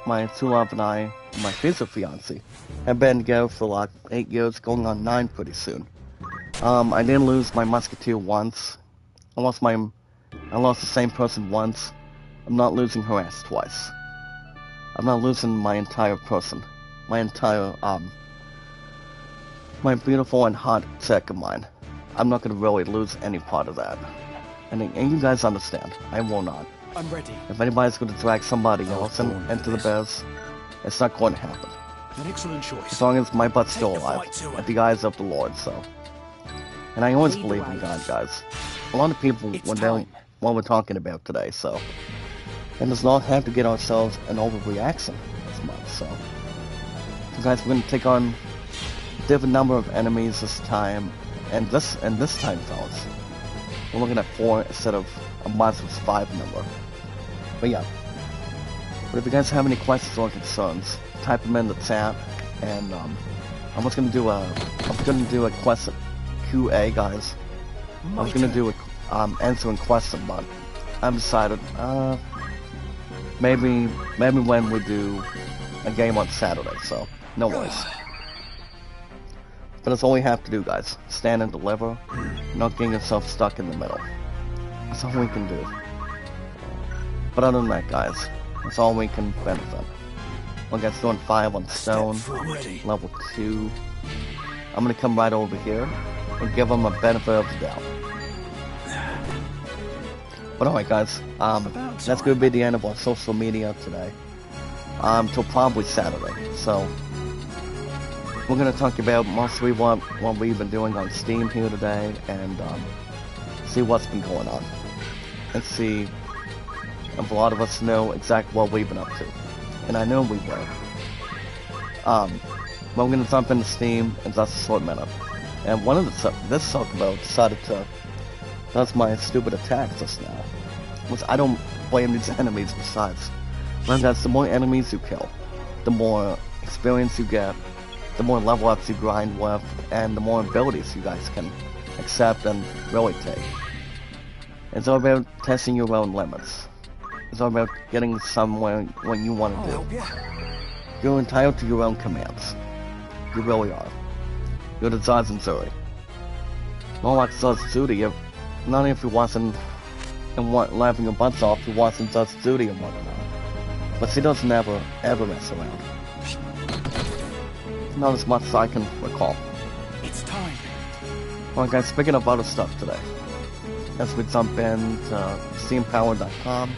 my true love and I, my future fiancé, have been together for like 8 years, going on 9 pretty soon. I didn't lose my musketeer once. I lost the same person once. I'm not losing her ass twice. I'm not losing my entire person. My entire, my beautiful and hot tech of mine. I'm not gonna really lose any part of that. And you guys understand, I will not. I'm ready. If anybody's gonna drag somebody else into the bears, it's not going to happen. An excellent choice. As long as my butt's still Take the alive, fight to at the eyes of the Lord, so. And I always believe in God, guys. A lot of people, what we're talking about today, so. And does not have to get ourselves an overreaction this month, so. So guys, we're gonna take on a different number of enemies this time, and this time, fellas, we're looking at 4 instead of a monstrous 5 number. But yeah. But if you guys have any questions or concerns, type them in the chat, and I'm just gonna do a question QA, guys. I was gonna do a answering question, but I've decided maybe when we do a game on Saturday, so no worries. But that's all we have to do, guys. Stand and deliver, not getting yourself stuck in the middle. That's all we can do. But other than that, guys, that's all we can benefit. One guy's doing 5 on stone, level 2. I'm gonna come right over here and give him a benefit of the doubt. But alright, guys, that's gonna be the end of our social media today. Till probably Saturday. So we're gonna talk about mostly what we've been doing on Steam here today, and see what's been going on, and see if a lot of us know exactly what we've been up to. And I know we will. But we're gonna jump into Steam in just a short minute. And one of this suckabout decided to does my stupid attacks just now. Which I don't blame these enemies besides. But guys, the more enemies you kill, the more experience you get, the more level ups you grind with, and the more abilities you guys can accept and really take. It's all about testing your own limits. It's all about getting somewhere when you want to do. You're entitled to your own commands. You really are. You're the Zaz and Zuri. Not like Zaz Zuri, not if you wasn't laughing your butts off, you wasn't Zaz Zuri and whatnot. But she does never, ever mess around. Not as much as I can recall. It's time. Alright guys, speaking of other stuff today, as we jump into steampower.com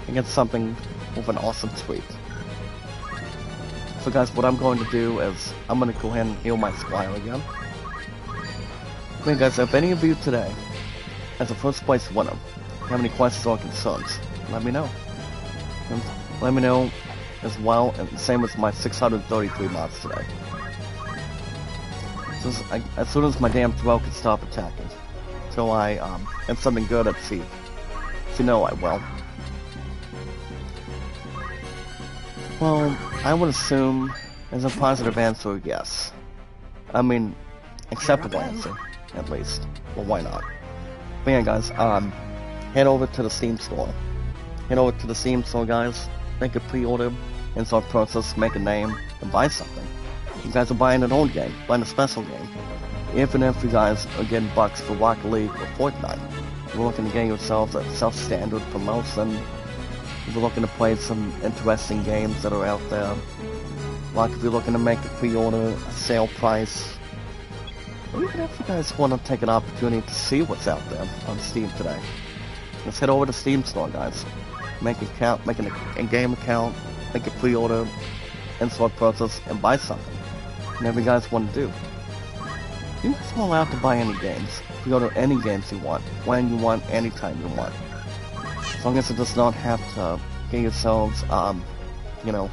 and get something with an awesome tweet. So guys, what I'm going to do is, I'm going to go ahead and heal my Squire again. Okay guys, if any of you today, as a first place winner, have any questions or concerns, let me know. And let me know as well, and the same as my 633 mods today. So as soon as my damn throat can stop attacking, till I get something good at sea. You know I will. Well, I would assume as a positive answer, yes. I mean, acceptable answer, at least. Well, why not? But yeah, guys, head over to the Steam store. Head over to the Steam store, guys. Make a pre-order, install process, make a name, and buy something. You guys are buying an old game, buying a special game. Even if you guys are getting bucks for Rocket League or Fortnite, you're looking to get yourselves a self-standard promotion. If you're looking to play some interesting games that are out there, like if you're looking to make a pre-order, a sale price, or even if you guys want to take an opportunity to see what's out there on Steam today, let's head over to Steam store, guys. Make an account, make an in-game account, make a pre-order, install process, and buy something. Whatever you guys want to do. You guys are allowed to buy any games. Pre-order any games you want, when you want, anytime you want. As long as it does not have to get yourselves, you know,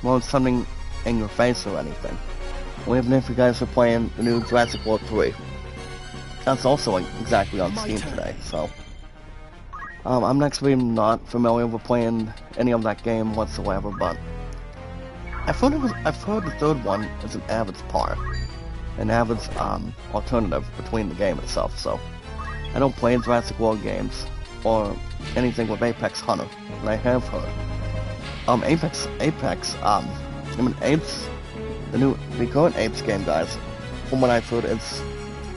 well, something in your face or anything. Or even if you guys are playing the new Jurassic World 3. That's also exactly on Steam today, so. I'm actually not familiar with playing any of that game whatsoever, but I've heard the third one is an Avid's part. An Avid's, alternative between the game itself, so. I don't play Jurassic World games, or anything with Apex Hunter, and I have heard. Apex, I mean, Apes, the current Apes game, guys, from what I've heard,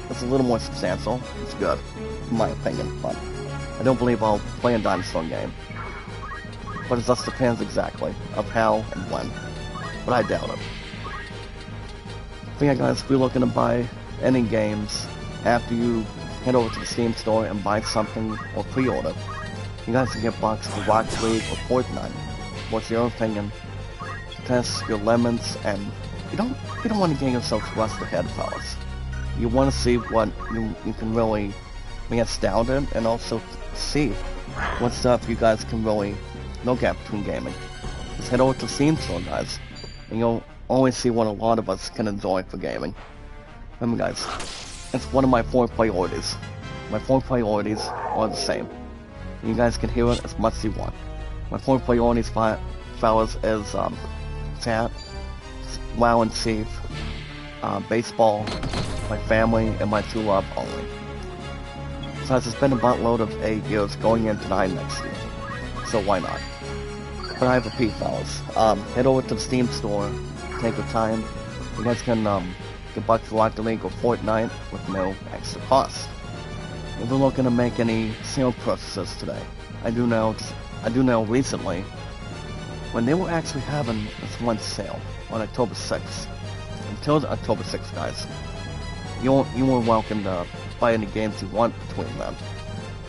it's a little more substantial. It's good, in my opinion, but I don't believe I'll play a dinosaur game. But it just depends exactly of how and when. But I doubt it. But yeah, guys, if you're looking to buy any games after you head over to the Steam store and buy something or pre-order, you guys can get bucks for Rocket League or Fortnite. What's your opinion? Test your lemons, and you don't want to get yourself rushed ahead, fellas. You want to see what you can really get astounded, and also see what stuff you guys can really look at between gaming. Just head over to the Steam store, guys, and you'll always see what a lot of us can enjoy for gaming. Remember, guys, it's one of my 4 priorities. My 4 priorities are the same. You guys can hear it as much as you want. My 4 priorities, fellas, is chat, WoW and Chief, baseball, my family, and my true love only. Besides, it's been a buttload of 8 years going into 9 next year, so why not? But I repeat, fellas, head over to the Steam store, take your time. You guys can get bucks for Rocket League or Fortnite with no extra cost. If we're looking to make any sale purchases today, I do know recently, when they were actually having this one sale on October 6th, until October 6th, guys, you are welcome to buy any games you want between them,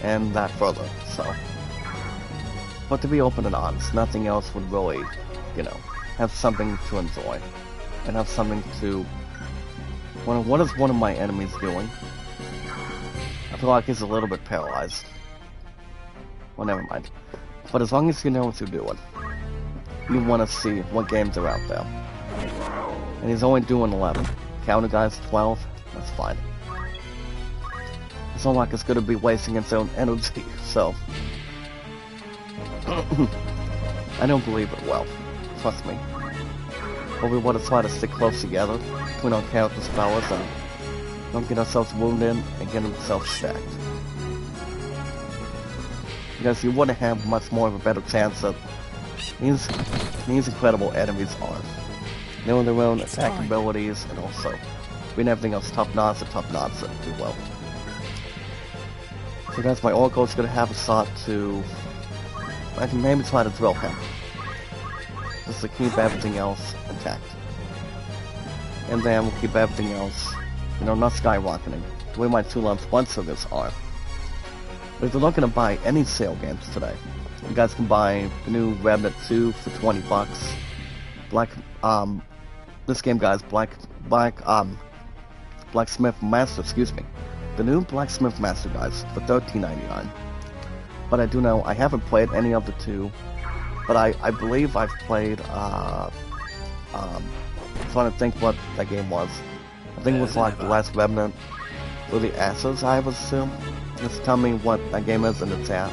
and that further, so. But to be open and honest, nothing else would really, have something to enjoy, and have something to, what is one of my enemies doing? I feel like he's a little bit paralyzed. Well, never mind. But as long as you know what you're doing, you want to see what games are out there. And he's only doing 11. Counter guys 12, that's fine. It's not like it's going to be wasting its own energy, so. I don't believe it will. Trust me. But we want to try to stick close together between our characters' powers and don't get ourselves wounded and get ourselves stacked. Because you want to have much more of a better chance of these incredible enemies are. Knowing their own attack abilities and also being everything else top notch if you will. So guys, my Oracle is going to have a shot to, I can maybe try to drill him. Just to keep everything else intact. And then we'll keep everything else, not skyrocketing, the way my 2 lumps blood sugars are. But if you're looking to buy any sale games today, you guys can buy the new Remnant 2 for 20 bucks. This game, guys, Blacksmith Master, excuse me. The new Blacksmith Master, guys, for $13.99. But I do know, I haven't played any of the 2, but I believe I've played, trying to think what that game was. I think it was like The Last Remnant, or The Ashes, I would assume. Just tell me what that game is in the chat.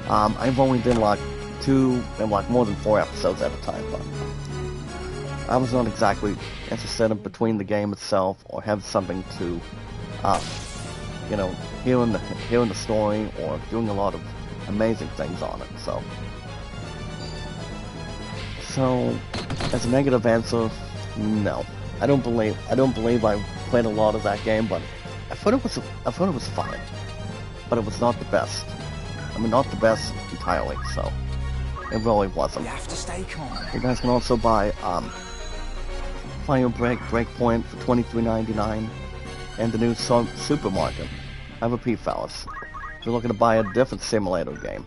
I've only done like 2 and like more than 4 episodes at a time, but I was not exactly interested in between the game itself or have something to, hearing the story or doing a lot of amazing things on it. So as a negative answer, no. I don't believe I played a lot of that game, but I thought it was fine. But it was not the best. I mean, not the best entirely, so it really wasn't. You have to stay calm. You guys can also buy Fire Breakpoint for $23.99 and the new Supermarket. I repeat, fellas, if you're looking to buy a different simulator game,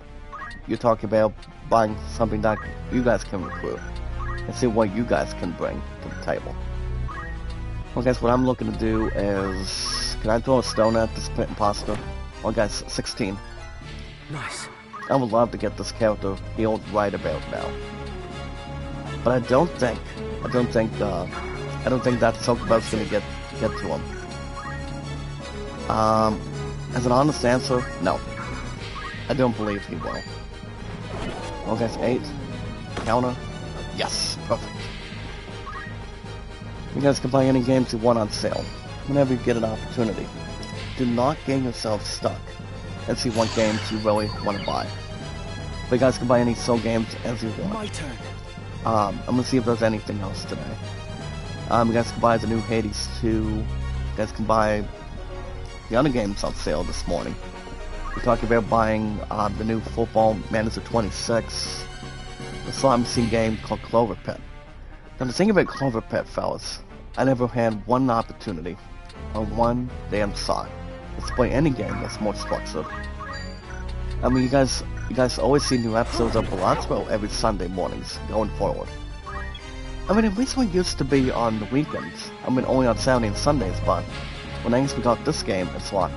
you're talking about buying something that you guys can recruit and see what you guys can bring to the table. Well, guys, what I'm looking to do is, can I throw a stone at this pit imposter? Well, guys, 16. Nice. I would love to get this character healed right about now. But I don't think that Sokobo's gonna get to him. As an honest answer, no. I don't believe he will. Well, guys, 8. Counter. Yes, perfect. You guys can buy any games you want on sale, whenever you get an opportunity. Do not get yourself stuck and see what games you really want to buy. But you guys can buy any sale games as you want. My turn. I'm gonna see if there's anything else today. You guys can buy the new Hades 2. You guys can buy the other games on sale this morning. We're talking about buying the new Football Manager 26, the slot machine game called Clover Pit. Now the thing about Clover Pit, fellas, I never had one opportunity or one damn shot to play any game that's more structured. I mean, you guys always see new episodes of Ivalice every Sunday mornings going forward. I mean, at least we used to be on the weekends. I mean, only on Saturday and Sundays, but when I actually got this game, it's like,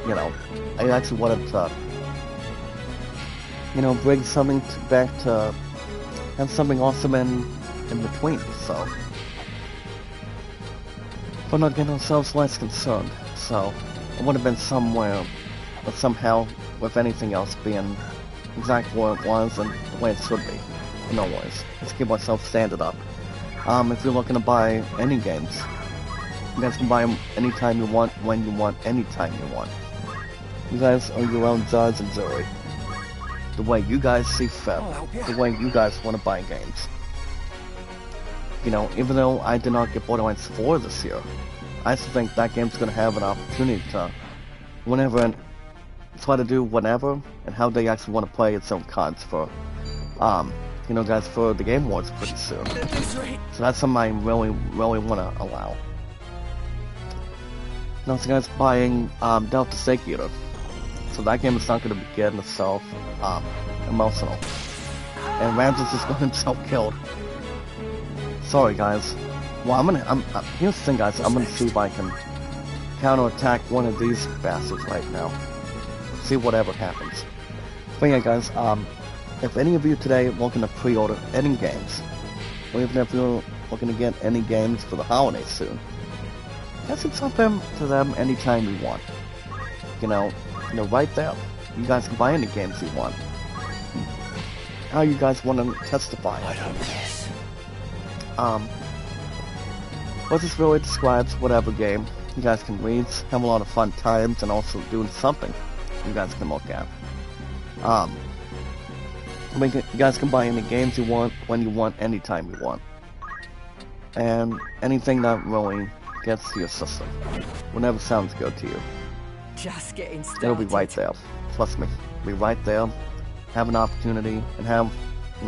you know, I actually wanted to, you know, bring something back to have something awesome in between, so. We're not getting ourselves less concerned, so it would have been somewhere, or somehow, with anything else being exactly what it was and the way it should be. No worries. Let's keep ourselves standard up. If you're looking to buy any games, you guys can buy them anytime you want, when you want, anytime you want. You guys are your own judge and jury. The way you guys see fit, the way you guys want to buy games. You know, even though I did not get Borderlands 4 this year, I still think that game's going to have an opportunity to, whenever and try to do whatever, and how they actually want to play its own cards for, you know, guys, for the Game Awards pretty soon. So that's something I really want to allow. And also, guys, buying Delta Snake Eater. So that game is not going to be getting itself emotional. And Ramses is going himself killed. Sorry, guys. Well, here's the thing, guys. I'm gonna see if I can counterattack one of these bastards right now. See whatever happens. But yeah, guys, if any of you today are looking to pre-order any games, or even if you're looking to get any games for the holidays soon, you can send them to them anytime you want. You know, right there. You guys can buy any games you want. How you guys want to testify? What this really describes whatever game you guys can read, have a lot of fun times, and also doing something you guys can look at. I mean, you guys can buy any games you want, when you want, anytime you want. And anything that really gets to your system. Whatever sounds good to you. Just getting started. It'll be right there. Trust me. It'll be right there. Have an opportunity and have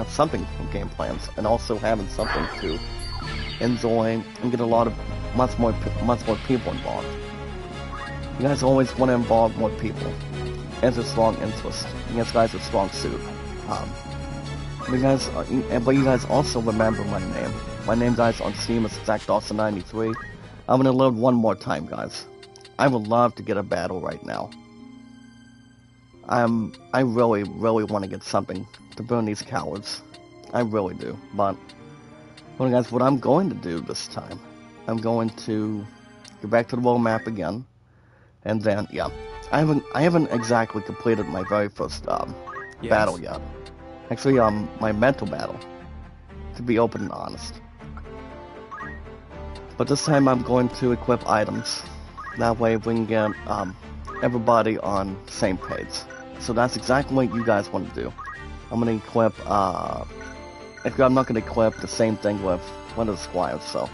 something from game plans, and also having something to enjoy and get much more people involved. You guys always want to involve more people. It's a strong interest. You guys are strong suit. But you guys also remember my name. My name, guys, on Steam is ZachDawson93. I'm gonna load one more time, guys. I would love to get a battle right now. I really want to get something to burn these cowards. I really do. But, well, guys, what I'm going to do this time, I'm going to go back to the world map again, and then, yeah, I haven't exactly completed my very first battle yet. Actually, my mental battle, to be open and honest. But this time I'm going to equip items. That way we can get everybody on the same page. So that's exactly what you guys want to do. I'm going to equip, I'm not going to equip the same thing with one of the squires, so.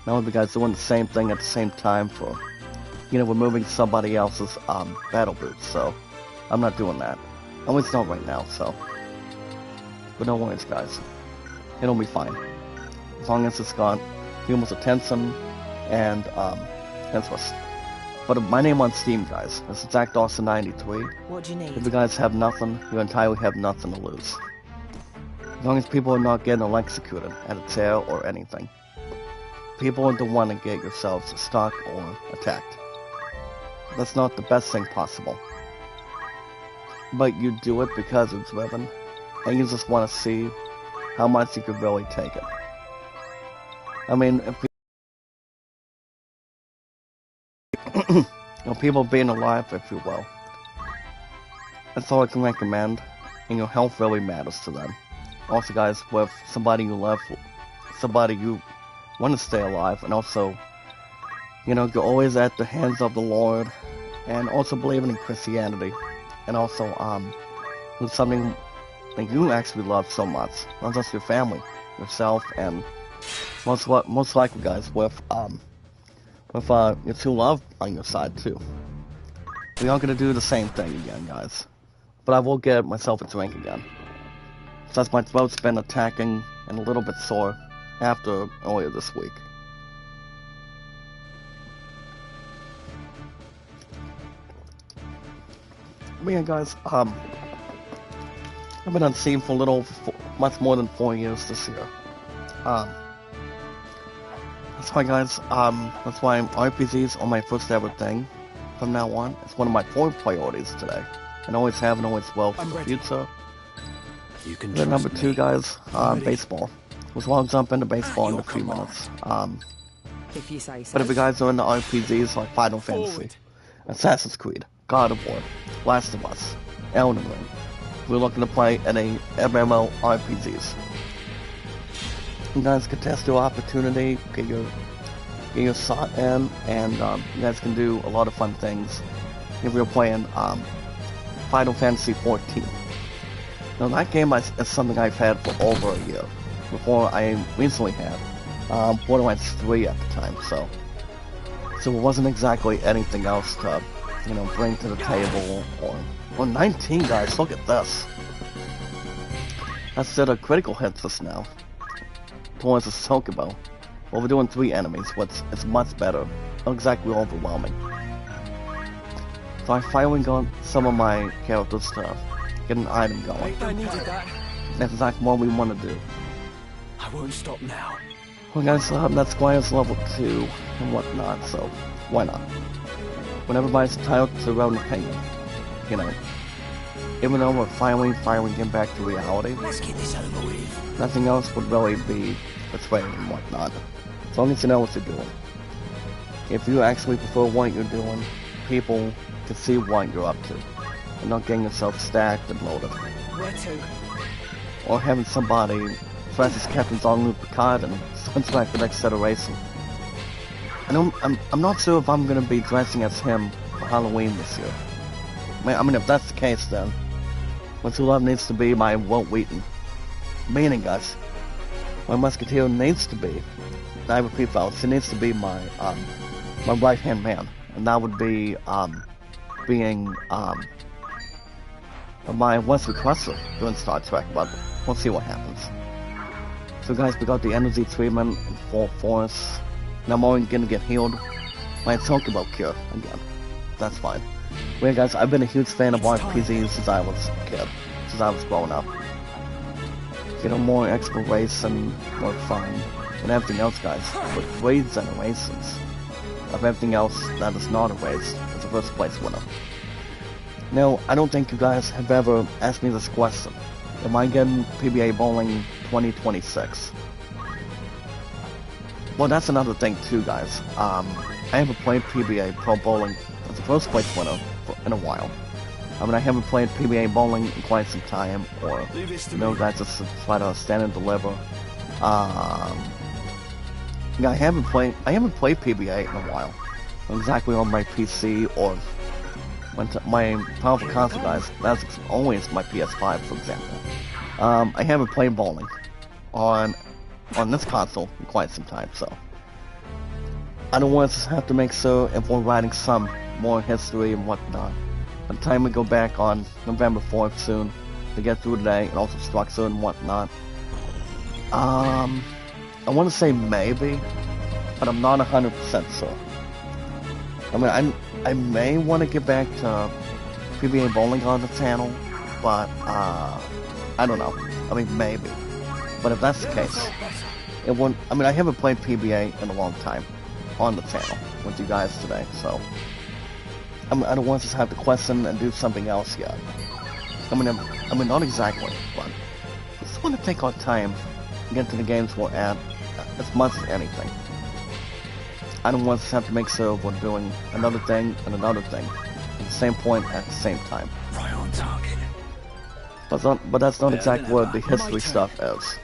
Now you guys doing the same thing at the same time for, removing somebody else's battle boots, so. I'm not doing that. At least not right now, so. But no worries, guys. It'll be fine. As long as it's got humans attention and interest. But my name on Steam, guys, is ZachDawson93. What do you need? If you guys have nothing, you entirely have nothing to lose. As long as people are not getting electrocuted at a tear or anything. People don't want to get yourselves stuck or attacked. That's not the best thing possible. But you do it because it's driven, and you just want to see how much you could really take it. I mean, if people being alive, if you will. That's all I can recommend, and your health really matters to them. Also, guys, with somebody you love, somebody you want to stay alive, and also, you're always at the hands of the Lord, and also believing in Christianity, and also, with something that you actually love so much, not just your family, yourself, and most likely, guys, with with your true love on your side too. We are gonna do the same thing again, guys. But I will get myself a drink again. Since my throat's been attacking and a little bit sore after earlier this week. But yeah, guys, I've been on scene for much more than 4 years this year. That's why, guys, that's why RPGs are my first ever thing from now on. It's one of my 4 priorities today, and always have and always will for the future. You can Then number trust 2, me. guys, baseball. Which I'll jump into baseball in a few minutes. If you say so. But if you guys are into RPGs like Final Fantasy, Assassin's Creed, God of War, Last of Us, Elden Ring, we're looking to play any MMORPGs. You guys can test your opportunity, get your shot in, and you guys can do a lot of fun things if you're playing Final Fantasy 14. Now that game is something I've had for over a year, before I recently had Borderlands 3 at the time, so it wasn't exactly anything else to, bring to the table, or 19, guys, look at this. That's a critical hit just now. Towards the Chocobo. Well, we're doing 3 enemies, which is much better. Not exactly overwhelming. So I finally got some of my characters to get an item going. I needed that. That's exactly what we want to do. I won't stop now. Well, guys, that Squire's level 2 and whatnot, so why not? When everybody's entitled to their own opinion, Even though we're finally getting back to reality, Let's get this over with. nothing else would really be betrayed and whatnot. As long as you know what you're doing. If you actually prefer what you're doing, people can see what you're up to, and not getting yourself stacked and loaded. Where to? Or having somebody dress as Captain Jean-Luc Picard and switch back the next set of racing. I'm not sure if I'm gonna be dressing as him for Halloween this year. I mean, if that's the case, then my true love needs to be my Walt Wheaton. Meaning, guys, my musketeer needs to be, and I repeat, fellas, he needs to be my right-hand man, and that would be being my Wesley Crusher doing Star Trek, but we'll see what happens. So, guys, we got the energy treatment in full force. Now I'm only gonna get healed by a Chocobo cure again. That's fine. Well, yeah, guys, I've been a huge fan of RPGs since I was a kid, since I was growing up. More exploration, more fun, and everything else, guys. With 3 generations of everything else that is not a race as a first place winner. Now, I don't think you guys have ever asked me this question. Am I getting PBA Bowling 2026? Well, that's another thing too, guys. I haven't played PBA Pro Bowling as a first place winner in a while. I mean, I haven't played PBA Bowling in quite some time, or, guys, just try to stand and deliver. Yeah, I haven't played PBA in a while. Exactly on my PC or my powerful console, guys. That's always my PS5, for example. I haven't played bowling on this console in quite some time, so I don't want to have to make sure if we're writing some more history and whatnot. By the time we go back on November 4th soon to get through today and also structure and whatnot, I want to say maybe, but I'm not 100% sure. I mean, I may want to get back to PBA Bowling on the channel, but I don't know. I mean, maybe. But if that's the case, it won't. I mean, I haven't played PBA in a long time on the channel with you guys today, so I don't want to just have to question and do something else yet. I mean, not exactly, but I just want to take our time and get to the games we're at as much as anything. I don't want to have to make sure we're doing another thing and another thing at the same point at the same time. Right on target. But that's not exactly what the history stuff is.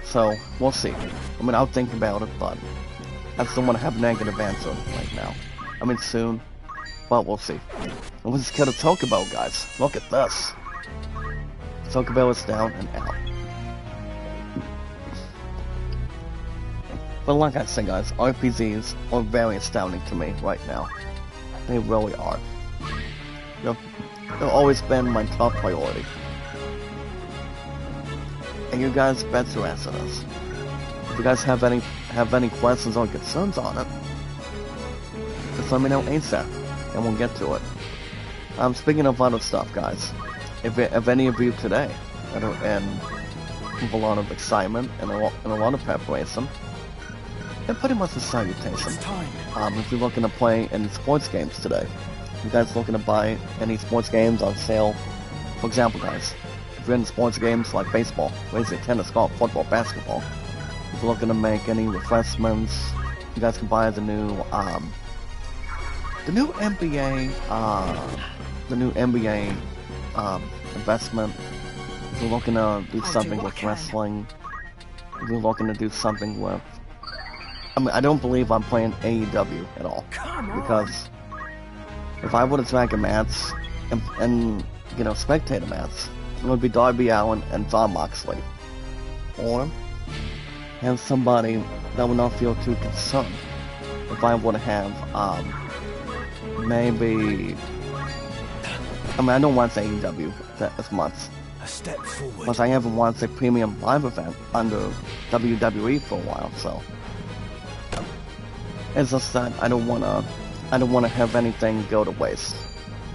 So, we'll see. I mean, I'll think about it, but I just don't want to have a negative answer right now. I mean, soon, but we'll see. And we'll just get a Chocobo, guys. Look at this. Chocobo is down and out. But like I said, guys, RPGs are very astounding to me right now. They really are. They've always been my top priority. And you guys better answer this. If you guys have any questions or concerns on it, just let me know ASAP, and we'll get to it. Speaking of other stuff, guys, if any of you today are with a lot of excitement and a lot of preparation, and pretty much a salutation. It's time. If you're looking to play any sports games today, you guys looking to buy any sports games on sale? For example, guys, if you're into sports games like baseball, racing, tennis, golf, football, basketball, if you're looking to make any refreshments, you guys can buy the new NBA investment. If you're looking to do something with wrestling, if you're looking to do something with, I don't believe I'm playing AEW at all, because if I were to track a match and spectator match, it would be Darby Allin and Jon Moxley, or have somebody that would not feel too concerned if I were to have maybe. I don't watch AEW as much, A step forward. but I haven't watched a premium live event under WWE for a while, so it's just that I don't wanna have anything go to waste.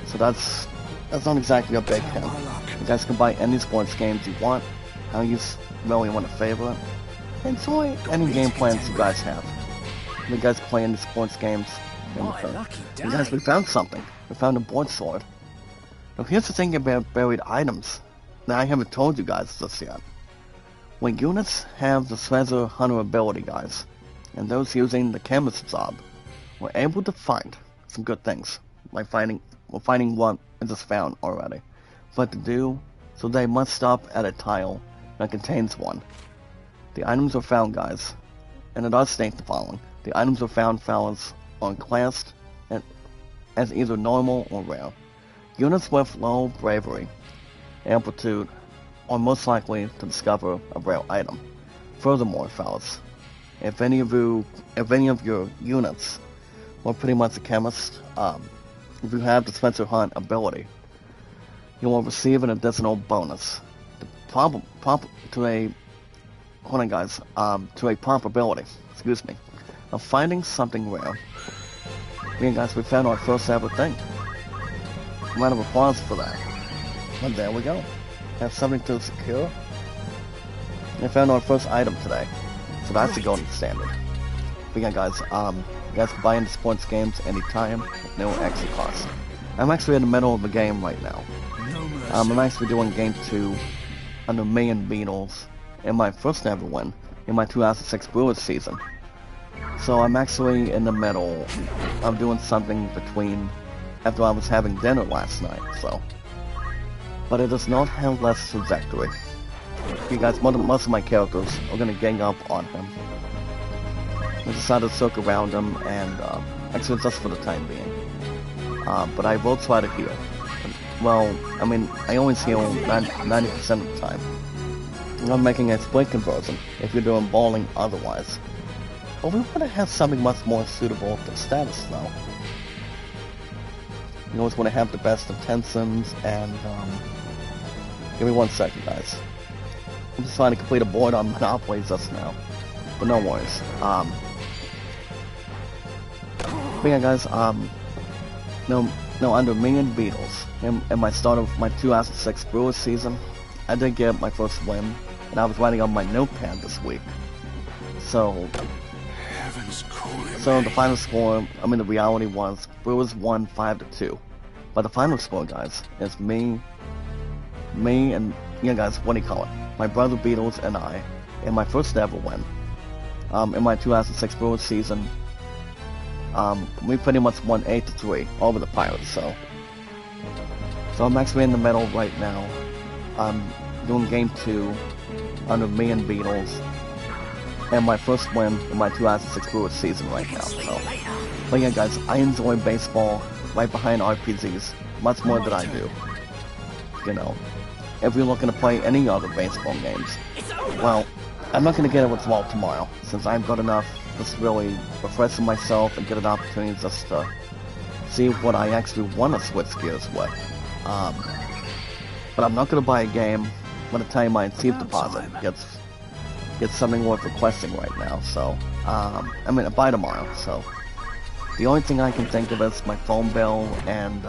So that's not exactly a big hint. You guys can buy any sports games you want, how you really want to favor it. Enjoy any game plans you guys have. You guys play any sports games. You guys, we found something. We found a board sword. Now here's the thing about buried items that I haven't told you guys this yet. When units have the treasure hunter ability, guys, and those using the canvas job, we're able to find some good things, like finding what is just found already. But to do so, they must stop at a tile that contains one. The items are found, guys, and it does state the following: the items are found, fellas, are classed as either normal or rare. Units with low bravery amplitude are most likely to discover a rare item. Furthermore, fellas, if any of your units are pretty much a chemist, if you have the Spencer Hunt ability, you will receive an additional bonus to a probability, of finding something rare. Yeah, guys, we found our first ever thing. Round of applause for that. And there we go. Have something to secure. I found our first item today, so that's the golden standard. But yeah, guys, you guys can buy into sports games anytime with no extra cost. I'm actually in the middle of the game right now. I'm actually doing game 2 under me and Beatles in my first ever win in my 2006 Brewers season. So I'm actually in the middle of doing something between after I was having dinner last night, so. But it does not have less trajectory. You guys, most of my characters are gonna gang up on him. I decided to circle around him, and actually just for the time being. But I will try to heal. Well, I always heal 90% of the time. I'm making a split conversion if you're doing bowling otherwise. But we want to have something much more suitable to status though. You always want to have the best intentions, and give me 1 second, guys. I'm just trying to complete a board on Monopoly just now, but no worries. But yeah, guys, no, under me and Beatles, in my start of my 2006 Brewers season, I did get my first win, and I was writing on my notepad this week. So the final score, the reality was Brewers won 5-2. But the final score, guys, is me and, guys, what do you call it? My brother Beatles and I, in my first ever win, in my 2006 Brewers season, we pretty much won 8-3 over the Pirates, so I'm actually in the middle right now. I'm doing game 2 under me and Beatles, and my first win in my 2006 Brewers season right now, so. But yeah, guys, I enjoy baseball right behind RPGs much more than I do. If you're looking to play any other baseball games, well, I'm not going to get it with tomorrow, since I've got enough just really refreshing myself and get an opportunity just to see what I actually want to switch gears with. But I'm not going to buy a game. I'm going to tell you my Thief deposit gets something worth requesting right now. So, I mean, I buy tomorrow. So, the only thing I can think of is my phone bill, and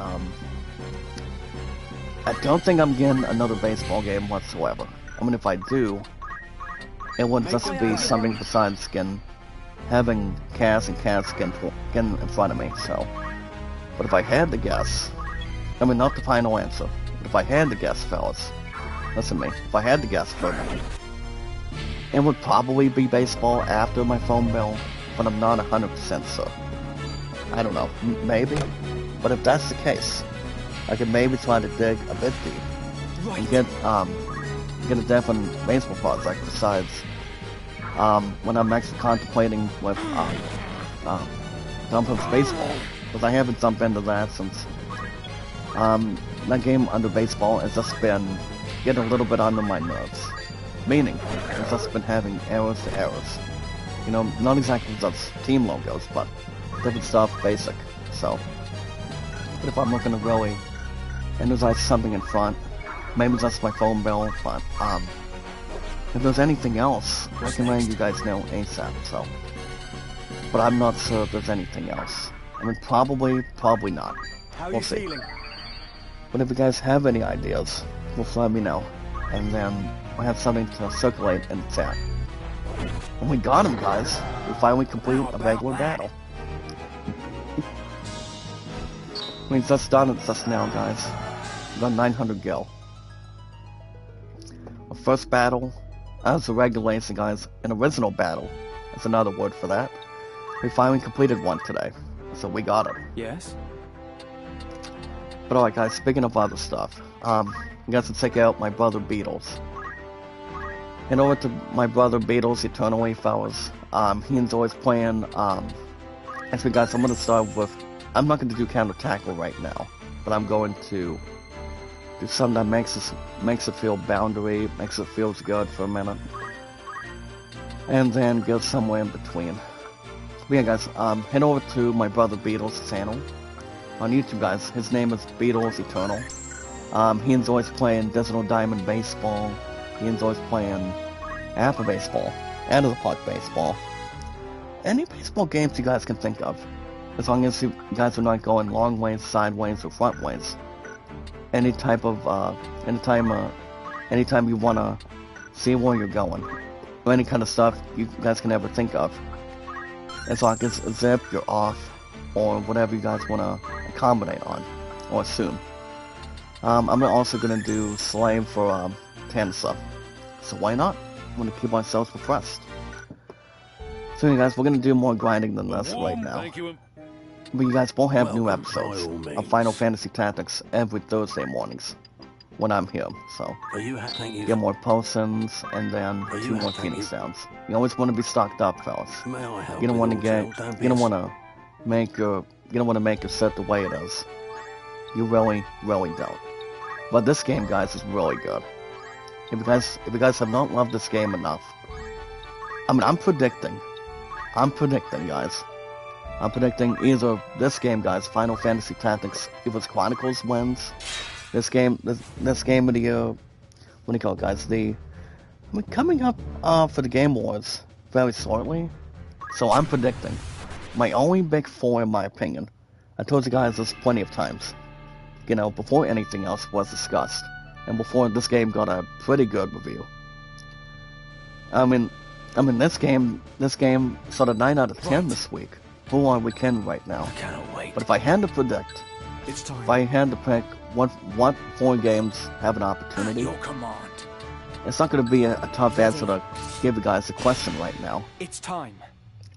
I don't think I'm getting another baseball game whatsoever. I mean, if I do, it would just be something besides having Cass and Cass getting in front of me. So, but if I had to guess, I mean, not the final answer, but if I had to guess, fellas, listen to me, if I had to guess for me, it would probably be baseball after my phone bill, but I'm not 100% sure. I don't know, maybe, but if that's the case, I could maybe try to dig a bit deep and get a different baseball project besides when I'm actually contemplating with Dump of Baseball, because I haven't jumped into that since that game under baseball has just been getting a little bit under my nerves. Meaning, it's just been having errors to errors. You know, not exactly just team logos, but different stuff, basic. So, but if I'm looking to really energize something in front, maybe just my phone bill, but if there's anything else, I can let you guys know ASAP, so. But I'm not sure if there's anything else. I mean, probably not. We'll see. But if you guys have any ideas, just let me know. And then we'll have something to circulate in the chat. And we got him, guys. We finally complete a regular battle. I mean, just done it just now, guys. We got 900 gil. Our first battle, as a regulation, guys, an original battle. That's another word for that. We finally completed one today. So we got it. Yes? But alright, guys, speaking of other stuff, you guys can check out my brother Beatles. And over to my brother Beatles eternally, fellas. He enjoys playing, actually, guys, I'm gonna start with, I'm not gonna do counter tackle right now, but I'm going to do something that makes it feel boundary, makes it feel good for a minute, and then go somewhere in between. But yeah, guys, head over to my brother Beatles' channel on YouTube, guys. His name is Beatles Eternal. He enjoys playing Digital Diamond Baseball. He enjoys playing Apple Baseball, Out of the Park Baseball. Any baseball games you guys can think of, as long as you guys are not going long ways, sideways, or front ways. Any type of, anytime you wanna see where you're going, or any kind of stuff you guys can ever think of. As long as a zip, you're off, or whatever you guys wanna accommodate on, or assume. I'm also gonna do Slave for Tansa. So why not? I'm gonna keep ourselves refreshed. So you guys, we're gonna do more grinding than this right now. But you guys will have new episodes of Final Fantasy Tactics every Thursday mornings when I'm here. So get more potions and then 2 more Phoenix Downs. You always want to be stocked up, fellas. You don't want to make your set the way it is. You really don't. But this game, guys, is really good. If you guys have not loved this game enough, I mean, I'm predicting, guys. I'm predicting either this game, guys, Final Fantasy Tactics, Ivalice Chronicles wins. This game of the year, what do you call it, guys? Coming up for the Game Awards very shortly. So I'm predicting my only big 4, in my opinion. I told you guys this plenty of times. You know, before anything else was discussed, and before this game got a pretty good review. I mean, this game sort of 9 out of 10 this week. Who are we kidding right now? I cannot wait. But if I had to predict, It's time. if I had to pick what 4 games have an opportunity, Your command. it's not going to be a tough answer to give you guys a question right now. It's time.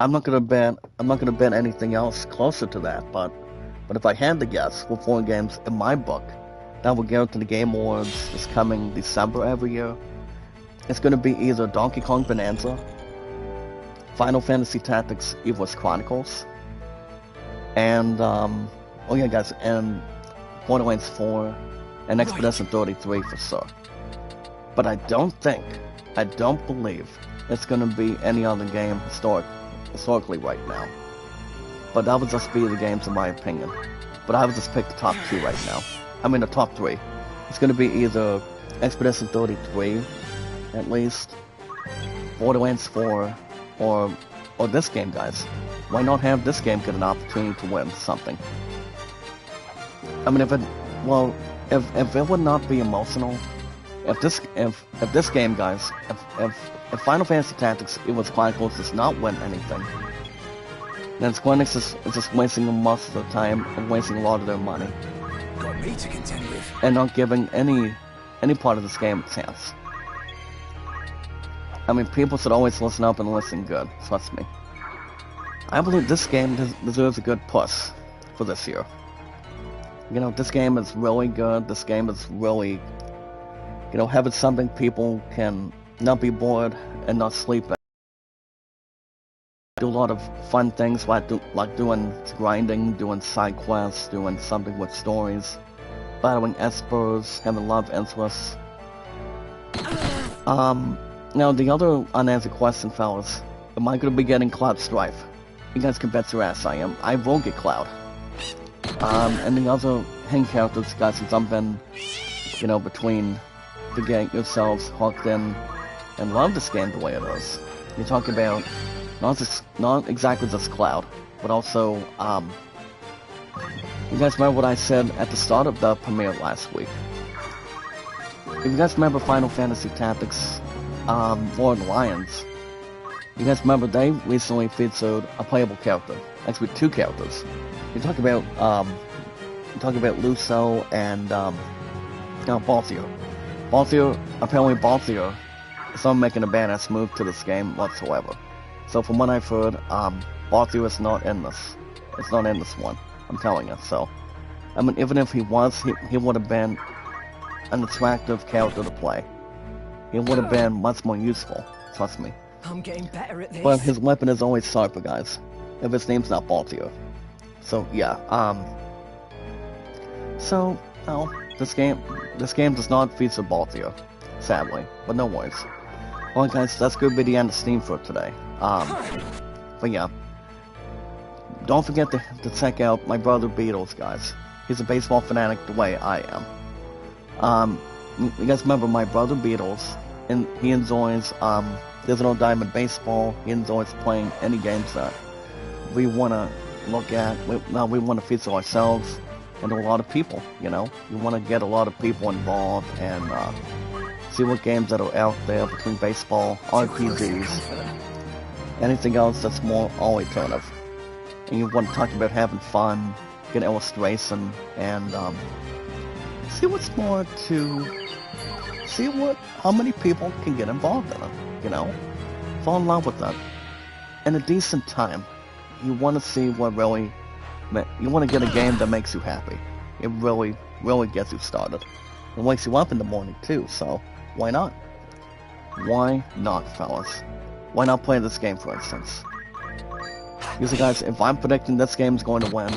I'm not going to bet anything else closer to that. But if I had to guess, what 4 games in my book that will go to the Game Awards this coming December every year, it's going to be either Donkey Kong Bonanza, Final Fantasy Tactics Ivalice Chronicles, and oh yeah, guys, and Borderlands 4 and Expedition 33 for sure. But I don't believe it's gonna be any other game historic historically right now. But that would just be the games in my opinion. But I would just pick the top 2 right now. I mean the top 3. It's gonna be either Expedition 33, at least, Borderlands 4, or this game, guys. Why not have this game get an opportunity to win something? I mean, if it would not be emotional, if this game, guys, if Final Fantasy Tactics, it was Chronicles, does not win anything, then Square Enix is just wasting most of the time and wasting a lot of their money. Got me to contend with. And not giving any part of this game a chance. I mean, people should always listen up and listen good, trust me. I believe this game deserves a good push for this year. You know, this game is really good, this game is really, you know, having something people can not be bored and not sleep at. Do a lot of fun things like doing grinding, doing side quests, doing something with stories, battling espers, having love interests. Now the other unanswered question, fellas, am I gonna be getting Cloud Strife? You guys can bet your ass I am. I will get Cloud. And the other hang characters, guys, since I've been, you know, between the getting yourselves hooked in and love this game the way it is. You talk about not exactly just Cloud, but also, you guys remember what I said at the start of the premiere last week? If you guys remember Final Fantasy Tactics, War of the Lions, you guys remember they recently featured a playable character, actually 2 characters. You talk about Luso and, Balthier. Apparently Balthier is not making a badass move to this game whatsoever. So from what I've heard, Balthier is not in this. It's not in this one. I'm telling you, so. I mean, even if he was, he would have been an attractive character to play. He would have been much more useful, trust me. I'm getting better at this. But his weapon is always sharper, guys. If his name's not Balthier. So, yeah, so, no, this game does not feature Balthier, sadly, but no worries. Well, guys, that's gonna be the end of Steam for today. But yeah, don't forget to check out my brother Beatles, guys. He's a baseball fanatic the way I am. You guys remember my brother Beatles, and he enjoys Digital Diamond Baseball. He enjoys playing any games that we want to look at. We want to feature ourselves and a lot of people, you know. You want to get a lot of people involved and see what games that are out there between baseball, RPGs, anything else that's more alternative. And you want to talk about having fun, get illustration, and see what's more to see how many people can get involved in it, you know? Fall in love with it. In a decent time. You want to see what really, you want to get a game that makes you happy. It really, really gets you started. It wakes you up in the morning too, so why not? Why not, fellas? Why not play this game, for instance? Because guys, if I'm predicting this game's going to win,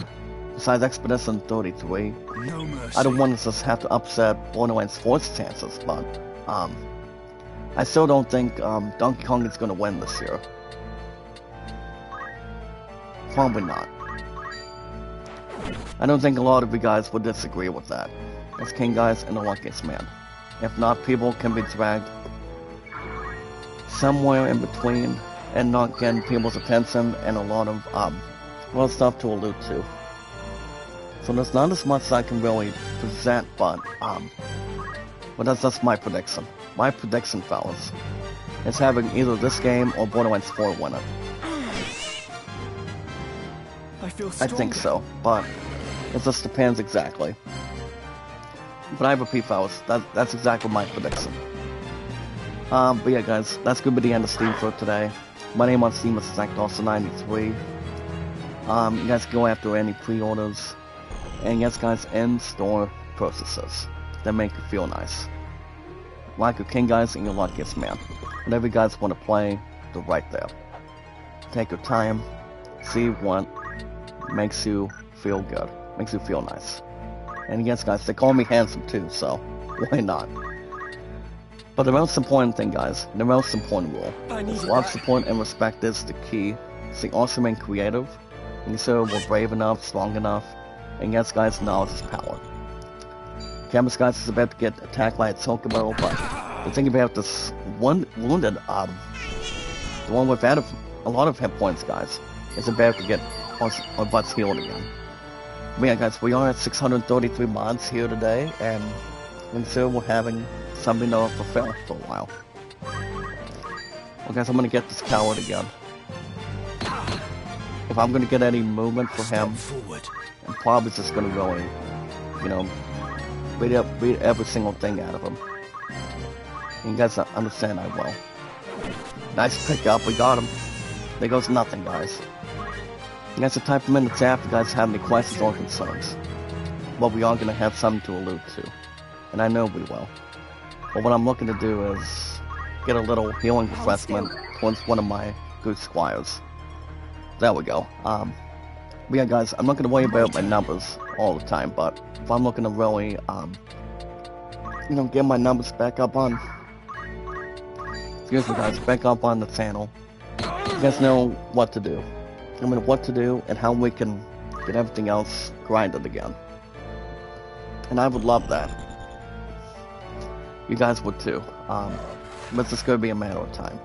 besides Expedition 33, No mercy. I don't want to just have to upset Borderlands 4's chances, but, I still don't think, Donkey Kong is going to win this year. Probably not. I don't think a lot of you guys would disagree with that. As King guys and the luckiest man. If not, people can be dragged somewhere in between and not getting people's attention and a lot of stuff to allude to. So there's not as much I can really present, but that's just my prediction. My prediction, fellas, is having either this game or Borderlands 4 win it. I think so, but it just depends exactly. But I repeat, fellas, that's exactly my prediction. But yeah, guys, that's gonna be the end of Steam for today. My name on Steam is ZachDawson93. You guys go after any pre-orders, and yes, guys, in-store purchases that make you feel nice. Like your king, guys, and your luckiest man. Whatever you guys want to play, they're right there. Take your time, see what makes you feel good, makes you feel nice. And yes, guys, they call me handsome too, so why not? But the most important thing, guys, the most important rule is love, support, and respect is the key stay awesome and creative. And so we're brave enough, strong enough, and yes, guys, knowledge is power. Camus, guys, is about to get attacked by a Chocobo, but the thing about this one wounded, the one without a lot of hit points, guys, is about to get our butts healed again. But yeah, guys, we are at 633 mods here today, and so we're having something to fulfill for a while. Well, guys, I'm gonna get this coward again. If I'm gonna get any movement for him, I'm probably just gonna really, you know, beat every single thing out of him. And you guys understand I will. Nice pickup, we got him. There goes nothing, guys. You guys have time for minutes after you guys have any questions or concerns. But we are gonna have something to allude to. And I know we will. But what I'm looking to do is get a little healing refreshment towards one of my good squires. There we go. But yeah, guys, I'm not gonna worry about my numbers all the time, but if I'm looking to really, you know, get my numbers back up on, excuse me, guys, back up on the channel, you guys know what to do. I mean, what to do and how we can get everything else grinded again. And I would love that. You guys would too. But it's just gonna be a matter of time.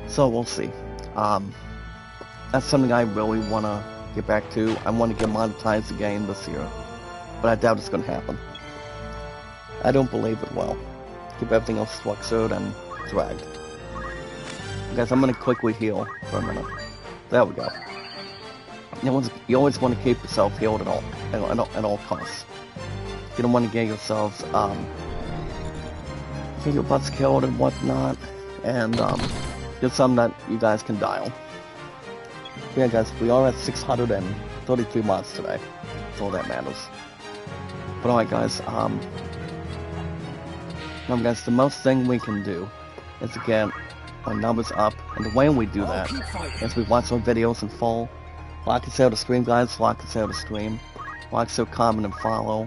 So we'll see. That's something I really wanna get back to. I want to get monetized again this year, but I doubt it's gonna happen. I don't believe it will. Keep everything else structured and dragged. Guys, I'm gonna quickly heal for a minute. There we go. You always want to keep yourself healed at all costs. You don't want to get yourselves get your butts killed and whatnot, and get something that you guys can dial. Yeah, guys, we are at 633 mods today. That's all that matters. But alright, guys, now, guys, the most thing we can do is to get our numbers up, and the way we do that is we watch our videos in full, like and share the stream, guys, like and share the stream, like, share, comment, and follow.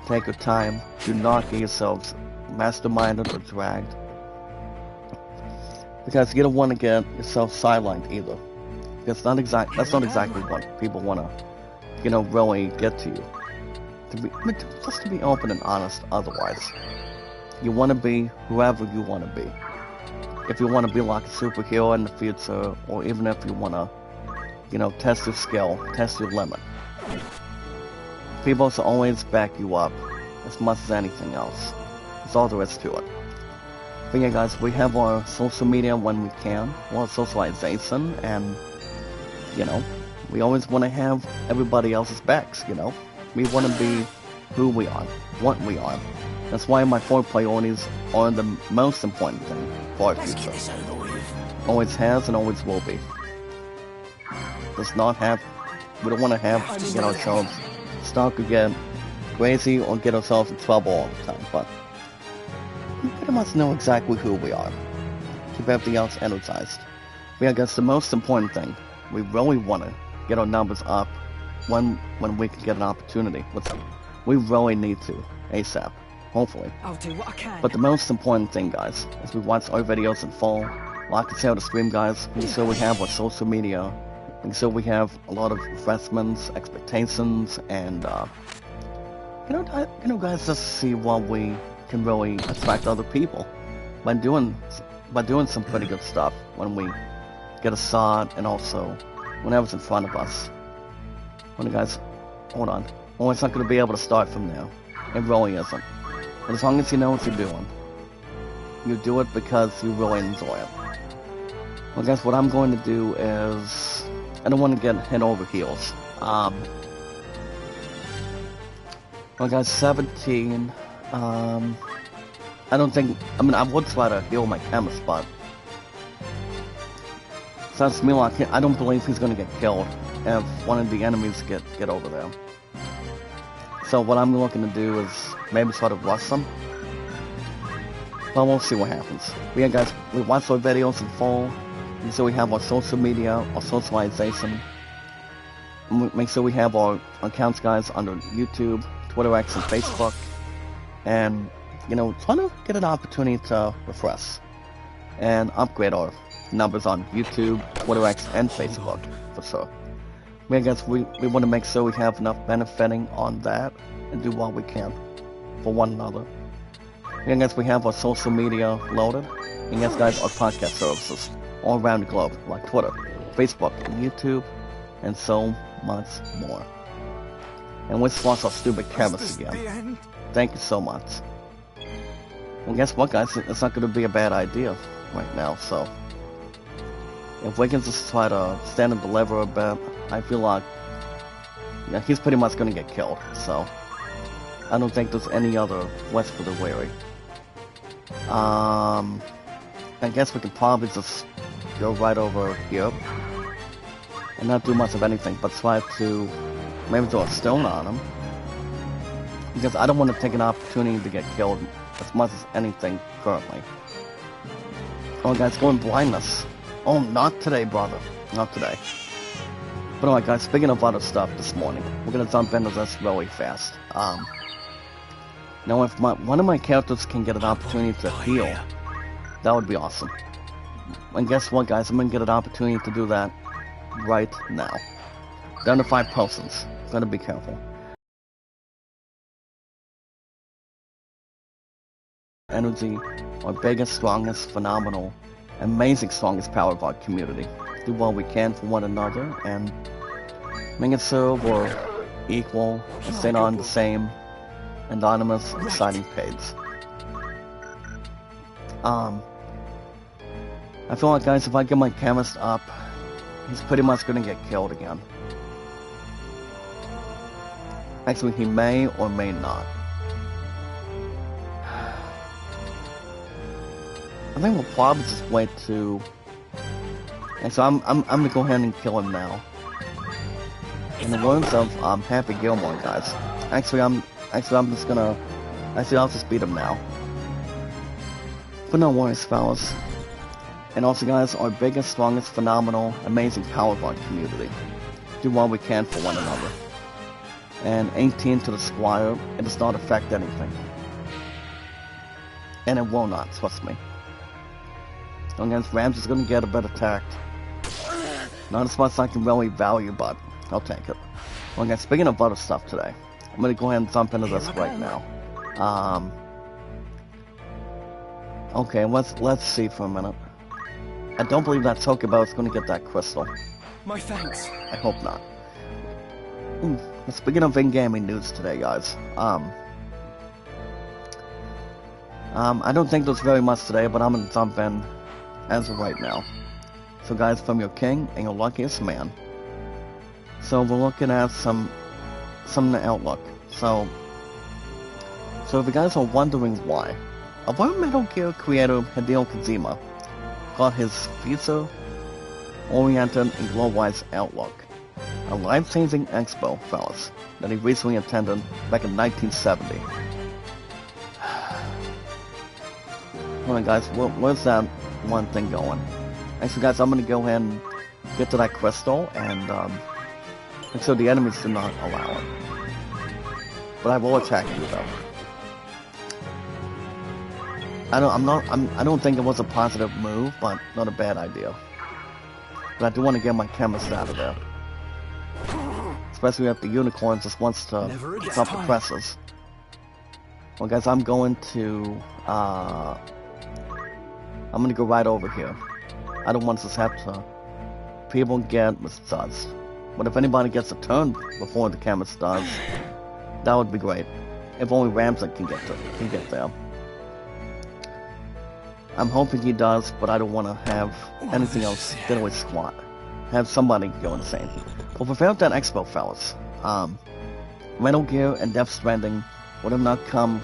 Take your time. Do not get yourselves masterminded or dragged, because you don't want to get yourself sidelined either. That's not exactly what people want to, you know, really get to you. Just to be open and honest. Otherwise, you want to be whoever you want to be. If you want to be like a superhero in the future, or even if you want to, you know, test your skill, test your limit, people will always back you up as much as anything else. That's all there is to it. But yeah, guys, we have our social media when we can, our socialization, and, you know, we always want to have everybody else's backs, you know. We want to be who we are, what we are. That's why my 4 priorities are the most important thing for our future. Always has and always will be. Does not have, we don't want to have, get ourselves stuck or get crazy or get ourselves in trouble all the time, but we pretty much know exactly who we are. Keep everything else energized. But I guess the most important thing, we really want to get our numbers up when we can get an opportunity. We really need to, ASAP, hopefully. I'll do what I can. But the most important thing, guys, is we watch our videos in full, like and share the stream, guys, make sure we have our social media, make sure we have a lot of refreshments, expectations, and, you know, guys, just see what we can really attract other people by doing some pretty good stuff when we get a sod, and also whenever's in front of us. Well, guys, hold on. Well, it's not going to be able to start from now. It really isn't. But as long as you know what you're doing, you do it because you really enjoy it. Well, guys, what I'm going to do is, I don't want to get head over heels. Well, guys, 17. I don't think, I mean, I would try to heal my chemist, but sounds to me like I don't believe he's going to get killed if one of the enemies get over there. So what I'm looking to do is maybe try to rush them. But we'll see what happens. But yeah, guys, we watch our videos in full. And so we have our social media, our socialization. Make sure we have our accounts, guys, under YouTube, Twitter, X, and Facebook. And, you know, try to get an opportunity to refresh and upgrade our numbers on YouTube, Twitter X, and Facebook, for sure. I guess we want to make sure we have enough benefiting on that and do what we can for one another. I guess we have our social media loaded. I guess, guys, our podcast services all around the globe, like Twitter, Facebook, and YouTube, and so much more. And we just lost our stupid cameras again. Thank you so much. Well, guess what, guys? It's not going to be a bad idea right now, so... if we can just try to stand and deliver a bit, I feel like... yeah, he's pretty much going to get killed, so... I don't think there's any other rest for the weary. I guess we can probably just go right over here. And not do much of anything, but try to... maybe throw a stone on him. Because I don't want to take an opportunity to get killed as much as anything currently. Oh, guys, going blindness. Oh, not today, brother. Not today. But alright, guys, speaking of other stuff this morning, we're gonna jump into this really fast. Now, if one of my characters can get an opportunity to heal, that would be awesome. And guess what, guys? I'm gonna get an opportunity to do that right now. Down to 5 potions. Gotta be careful. Energy, our biggest, strongest, phenomenal, amazing, strongest power of our community. Do what we can for one another and make it so we're equal and stay on the same anonymous, exciting page. I feel like, guys, if I get my chemist up, he's pretty much gonna get killed again. Actually, he may or may not. I think we'll probably just wait to... and so I'm gonna go ahead and kill him now. In the words of Happy Gilmore, guys. Actually, I'm just gonna... actually, I'll just beat him now. But no worries, fellas. And also, guys, our biggest, strongest, phenomenal, amazing power of our community. Do what we can for one another. And 18 to the Squire, it does not affect anything. And it will not, trust me. Against Rams is gonna get a bit attacked. Not as much as I can really value, but I'll take it. Well, guys, speaking of other stuff today, I'm gonna go ahead and jump into this right now. Okay, let's see for a minute. I don't believe that Tokubo is gonna get that crystal. My thanks. I hope not. Speaking of in-gaming news today, guys, I don't think there's very much today, but I'm gonna jump in as of right now. So, guys, from your king and your luckiest man. So we're looking at some outlook. So if you guys are wondering why, our Metal Gear creator Hideo Kojima got his future-oriented and globalized outlook. A life-changing expo, fellas, that he recently attended back in 1970. Alright, guys, where's that one thing going? Actually, guys, I'm gonna go ahead and get to that crystal, and so the enemies do not allow it. But I will attack you, though. I don't think it was a positive move, but not a bad idea. But I do want to get my chemist out of there. Especially if the unicorn just wants to stop the presses. Well, guys, I'm going to go right over here. I don't want to just have to... people get misused. But if anybody gets a turn before the chemist does, that would be great. If only Ramsey can get there. I'm hoping he does, but I don't want to have anything else diddly squat. Have somebody go insane. Well, without that expo, fellas, Metal Gear and Death Stranding would have not come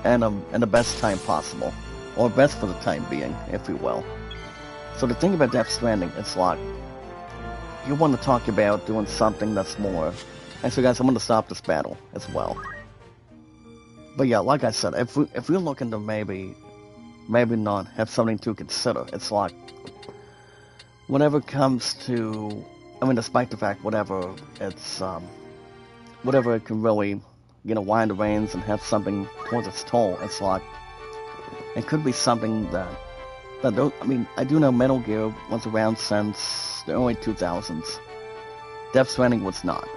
in the best time possible. Or best for the time being, if you will. So the thing about Death Stranding, it's like, you want to talk about doing something that's more... Actually, guys, I'm going to stop this battle as well. But yeah, like I said, if we're looking to maybe not have something to consider, it's like, whenever it comes to... I mean, despite the fact, whatever it's, whatever it can really, wind the reins and have something towards its toll, it's like, it could be something that But I mean, I do know Metal Gear was around since the early 2000s. Death Stranding was not.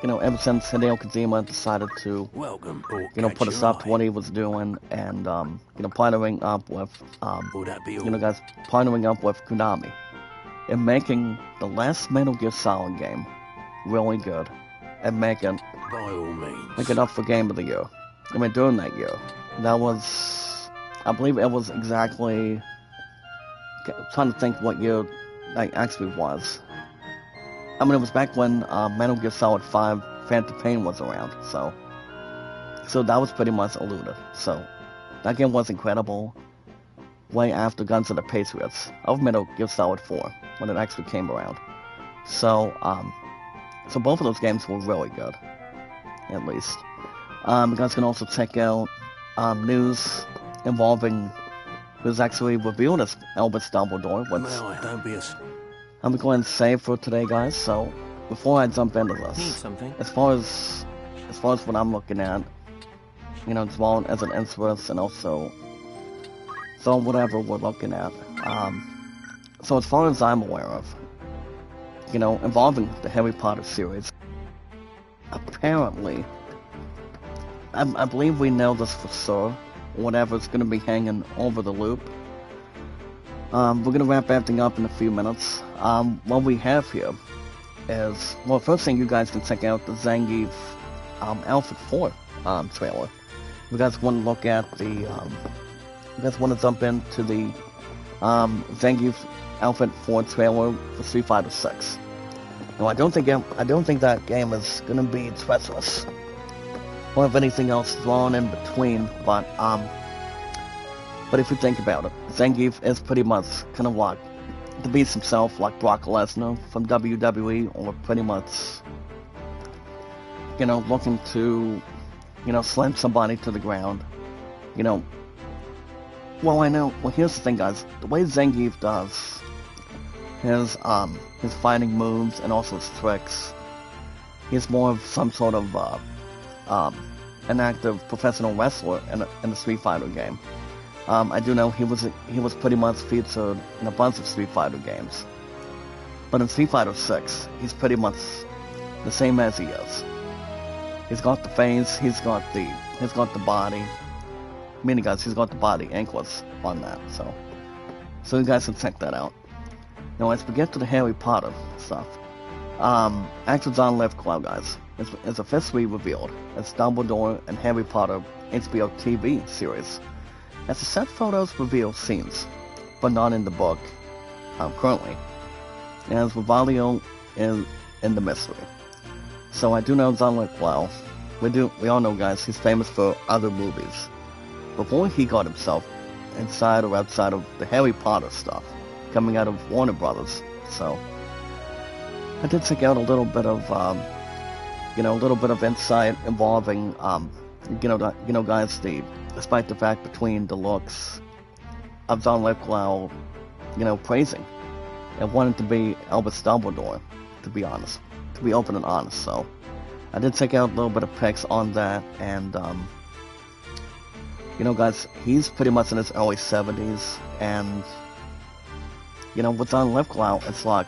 Ever since Hideo Kojima decided to, Welcome, put a stop to what he was doing and, partnering up with, Will that be all? guys, partnering up with Konami and making the last Metal Gear Solid game really good and make it By all means. up for Game of the Year. I mean, during that year, that was, I believe it was exactly, I'm trying to think what year that actually was. I mean, it was back when Metal Gear Solid 5 Phantom Pain was around, so that was pretty much alluded. So that game was incredible. Way after Guns of the Patriots of Metal Gear Solid 4 when it actually came around. So both of those games were really good, at least. You guys can also check out news involving who's actually revealed as Albus Dumbledore. Don't be a... I'm going to say for today, guys. So before I jump into Need this, something? as far as what I'm looking at, as well as an interest and also whatever we're looking at. So as far as I'm aware of, involving the Harry Potter series, apparently, I believe we know this for sure. Whatever's going to be hanging over the loop. We're going to wrap everything up in a few minutes. What we have here is, well, first thing you guys can check out the Zangief Alpha 4 trailer. If you guys want to look at the, you guys want to jump into the Zangief Alpha 4 trailer for Street Fighter 6. No, I don't think that game is going to be treacherous, or if anything else thrown in between. But if you think about it, Zangief is pretty much kind of like the beast himself, like Brock Lesnar from WWE, or pretty much, looking to, slam somebody to the ground. Well, here's the thing, guys. The way Zangief does his fighting moves and also his tricks, he's more of some sort of, an active professional wrestler in the Street Fighter game. I do know he was pretty much featured in a bunch of Street Fighter games, but in Street Fighter 6, he's pretty much the same as he is. He's got the face, he's got the body. Meaning, guys, he's got the body anklets on that. So you guys can check that out. Now, as we get to the Harry Potter stuff, actor John Lithgow, guys, is officially revealed as Dumbledore and Harry Potter HBO TV series. As the set photos reveal scenes, but not in the book, currently, as Ivalice in the mystery. So I do know John Lithgow. We all know, guys, he's famous for other movies. Before he got himself inside or outside of the Harry Potter stuff, coming out of Warner Brothers. So I did check out a little bit of insight involving, guys, despite the fact between the looks of John Lithgow, praising and wanting to be Albus Dumbledore, to be honest, to be open and honest. So I did check out a little bit of pics on that, and guys, he's pretty much in his early 70s, and with John Lithgow, it's like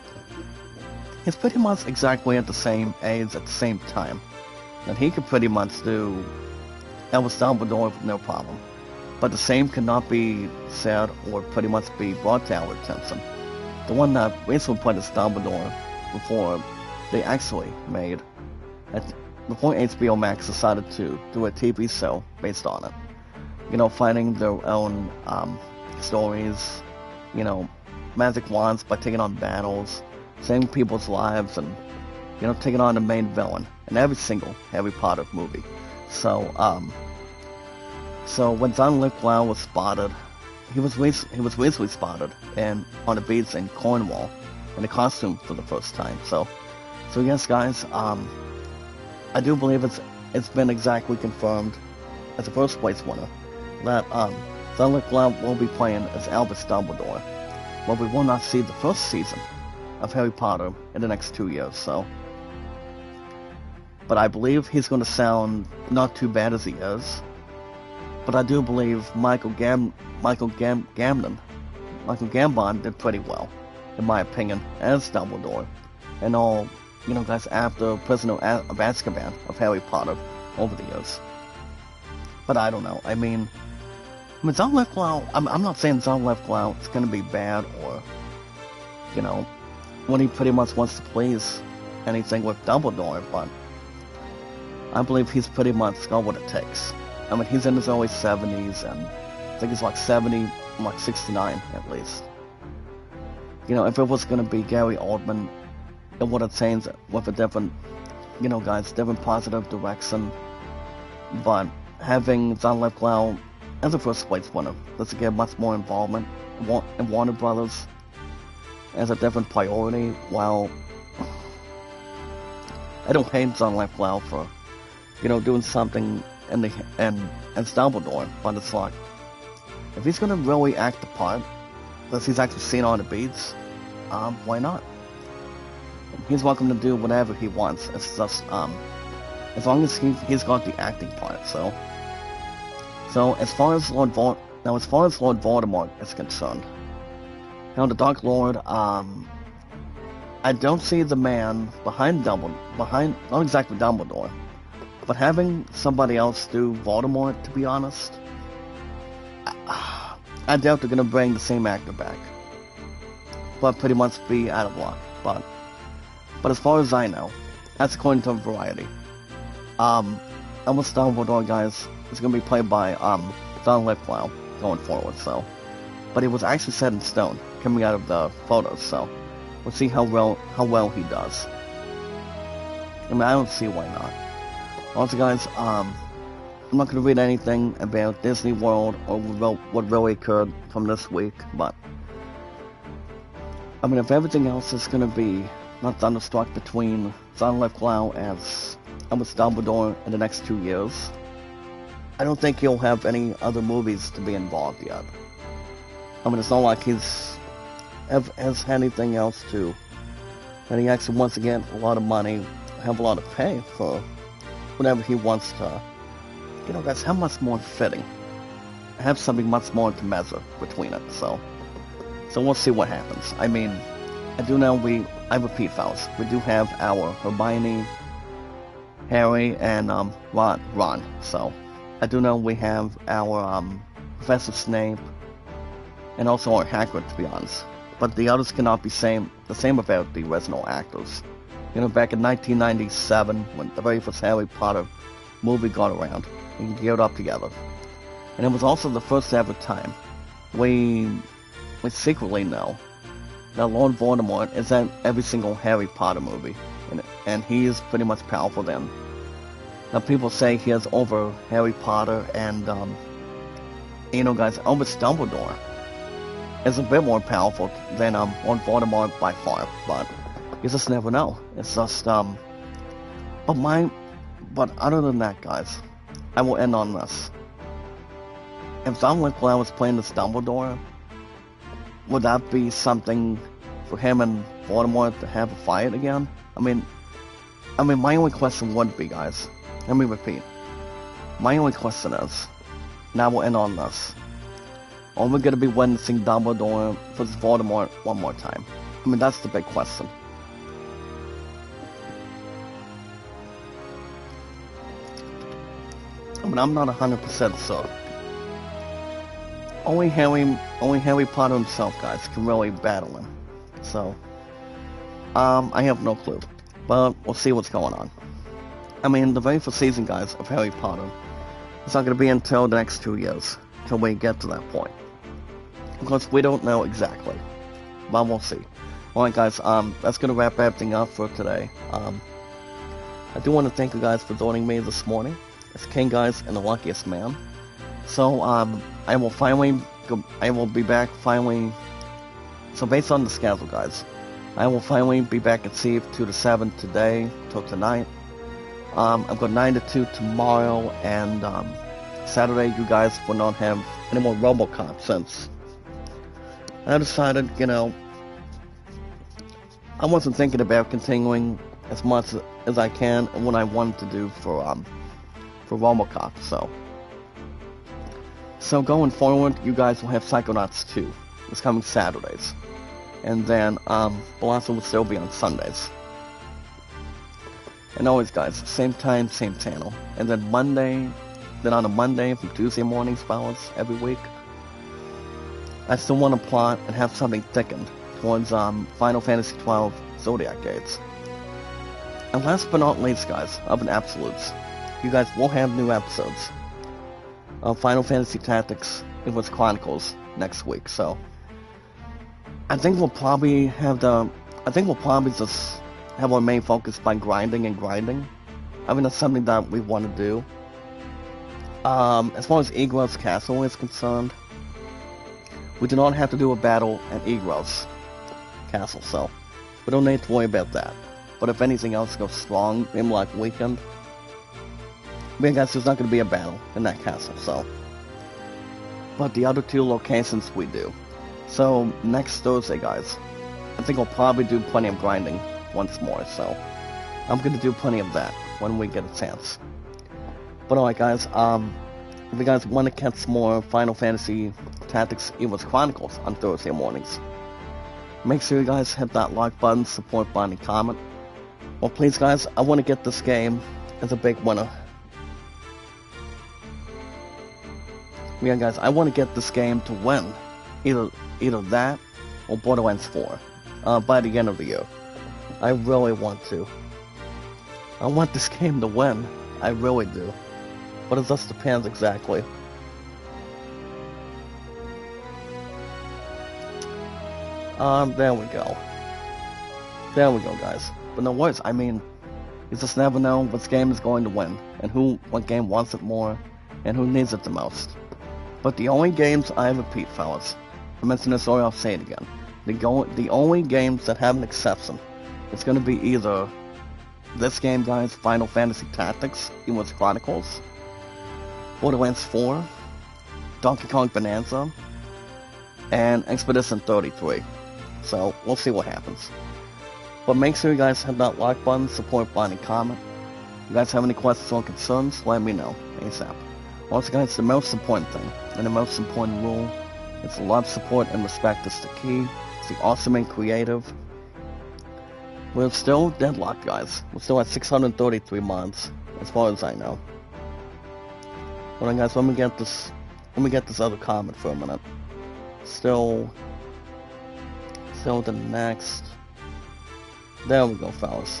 he's pretty much exactly at the same age at the same time, and he could pretty much do Albus Dumbledore with no problem. But the same cannot be said or pretty much be brought to our attention. The one that recently played as Dumbledore before they actually made, before HBO Max decided to do a TV show based on it. Finding their own stories, magic wands by taking on battles, saving people's lives, and, taking on the main villain in every single Harry Potter movie. So when John Lithgow was spotted, he was recently spotted on the beach in Cornwall in a costume for the first time. So yes, guys, I do believe it's been exactly confirmed as a first place winner that John Lithgow will be playing as Albus Dumbledore, but we will not see the first season of Harry Potter in the next 2 years. So, but I believe he's going to sound not too bad as he is. But I do believe Michael Gambon Michael Gambon did pretty well, in my opinion, as Dumbledore, and all, you know, guys, after Prisoner of Azkaban of Harry Potter over the years. But I don't know. I mean, John Lithgow, I'm not saying John Lithgow is going to be bad or, you know, when he pretty much wants to please anything with Dumbledore, but I believe he's pretty much got what it takes. I mean, he's in his early 70s, and I think he's like 70, like 69 at least. You know, if it was going to be Gary Oldman, it would have changed with a different, you know, guys, different positive direction. But having John Lithgow as a first place winner, does get much more involvement in Warner Brothers as a different priority. While I don't hate John Lithgow for, you know, doing something and Dumbledore, but it's like, if he's gonna really act the part that he's actually seen on the beats, why not? He's welcome to do whatever he wants. It's just as long as he's got the acting part. So as far as Lord Voldemort is concerned, now the Dark Lord, I don't see the man behind not exactly Dumbledore, but having somebody else do Voldemort, to be honest, I doubt they're gonna bring the same actor back. But pretty much be out of luck. But as far as I know, that's according to Variety. Almost Dumbledore, guys, is gonna be played by John Lithgow going forward. So, but it was actually set in stone coming out of the photos. So we'll see how well he does. I mean, I don't see why not. Also, guys, I'm not going to read anything about Disney World or what really occurred from this week, but I mean, if everything else is going to be not thunderstruck between John Lithgow as Dumbledore in the next 2 years, I don't think he'll have any other movies to be involved yet. I mean, it's not like has had anything else to, and he actually wants to get a lot of money, have a lot of pay for whatever he wants to, you know, guys, how much more fitting, have something much more to measure between it. So we'll see what happens. I mean, I do know I repeat, fellas, we do have our Hermione, Harry, and Ron. So I do know we have our Professor Snape, and also our Hagrid, to be honest. But the others cannot be the same about the original actors. You know, back in 1997, when the very first Harry Potter movie got around, and geared up together. And it was also the first ever time we secretly know that Lord Voldemort is in every single Harry Potter movie, and he is pretty much powerful then. Now people say he is over Harry Potter, and you know, guys, Albus Dumbledore is a bit more powerful than Lord Voldemort by far, but you just never know. It's just but other than that, guys, I will end on this. If John Lithgow was playing this Dumbledore, would that be something for him and Voldemort to have a fight again? I mean, my only question would be, guys, let me repeat. My only question is, now we'll end on this. Are we going to be witnessing Dumbledore versus Voldemort one more time? I mean, that's the big question. I mean, I'm not 100% sure. Only Harry Potter himself, guys, can really battle him. So, I have no clue. But we'll see what's going on. I mean, the very first season, guys, of Harry Potter, it's not going to be until the next 2 years, till we get to that point. Because we don't know exactly. But we'll see. Alright, guys, that's going to wrap everything up for today. I do want to thank you guys for joining me this morning. It's King, guys, and the luckiest man. So, I will be back finally. So, based on the schedule, guys, I will finally be back at Steve 2 to 7 today, till tonight. I've got 9 to 2 tomorrow, and Saturday, you guys will not have any more RoboCop since I decided, you know, I wasn't thinking about continuing as much as I can and what I wanted to do for RoboCop. So going forward, you guys will have Psychonauts 2. this coming Saturdays. And then, Ivalice will still be on Sundays. And always, guys, same time, same channel. And then on a Monday from Tuesday mornings, Ivalice, every week, I still want to plot and have something thickened towards, Final Fantasy XII Zodiac Gates. And last but not least, guys, of an absolutes, you guys will have new episodes of Final Fantasy Tactics Ivalice Chronicles next week, so I think we'll probably just have our main focus by grinding. I mean, that's something that we want to do. As far as Egros Castle is concerned, we do not have to do a battle at Egros Castle, so we don't need to worry about that. But if anything else goes strong, maybe like Weekend, I guess there's not going to be a battle in that castle, so. But the other two locations we do. So, next Thursday, guys, I think I'll probably do plenty of grinding once more, so I'm going to do plenty of that when we get a chance. But alright, guys, if you guys want to catch more Final Fantasy Tactics Ivalice Chronicles on Thursday mornings, make sure you guys hit that like button, support button, and comment. Well, please, guys, I want to get this game as a big winner. Yeah, guys, I want to get this game to win. Either that or Borderlands 4 by the end of the year. I really want to. I want this game to win. I really do. But it just depends exactly. There we go. There we go, guys. But no worries, I mean, you just never know which game is going to win, and what game wants it more, and who needs it the most. But the only games I repeat, fellas, I mentioned this earlier, I'll say it again. The only games that have an exception, it's going to be either this game, guys, Final Fantasy Tactics, Ivalice Chronicles, Borderlands 4, Donkey Kong Bonanza, and Expedition 33. So, we'll see what happens. But make sure you guys hit that like button, support button, and comment. If you guys have any questions or concerns, let me know ASAP. Also, guys, the most important thing, and the most important rule, is love, support, and respect is the key. It's the awesome and creative. We're still deadlocked, guys. We're still at 633 months, as far as I know. Hold on, guys, let me get this other comment for a minute. Still the next. There we go, fellas.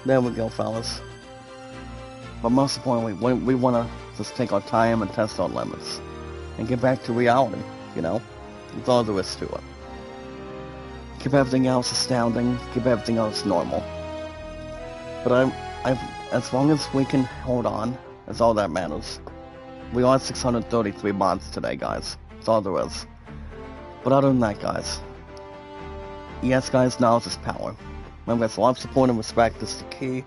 There we go, fellas. But most importantly, we want to just take our time and test our limits. And get back to reality, you know? That's all there is to it. Keep everything else astounding, keep everything else normal. But as long as we can hold on, that's all that matters. We are at 633 mods today, guys. That's all there is. But other than that, guys, yes, guys, knowledge is power. Remember, guys, love, support, and respect is the key.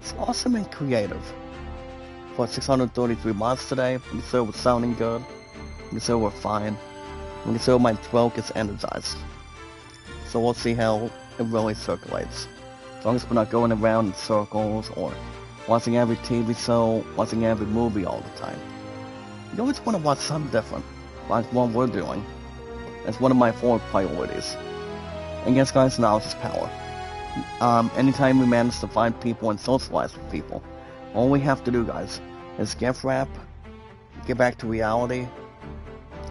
It's awesome and creative. For 633 mods today, we consider we're sounding good. We consider we're fine. We consider my throat gets energized. So we'll see how it really circulates. As long as we're not going around in circles or watching every TV show, watching every movie all the time. You always want to watch something different, like what we're doing. That's one of my 4 priorities. And yes, guys, knowledge is power. Anytime we manage to find people and socialize with people, all we have to do, guys, is gift wrap, get back to reality,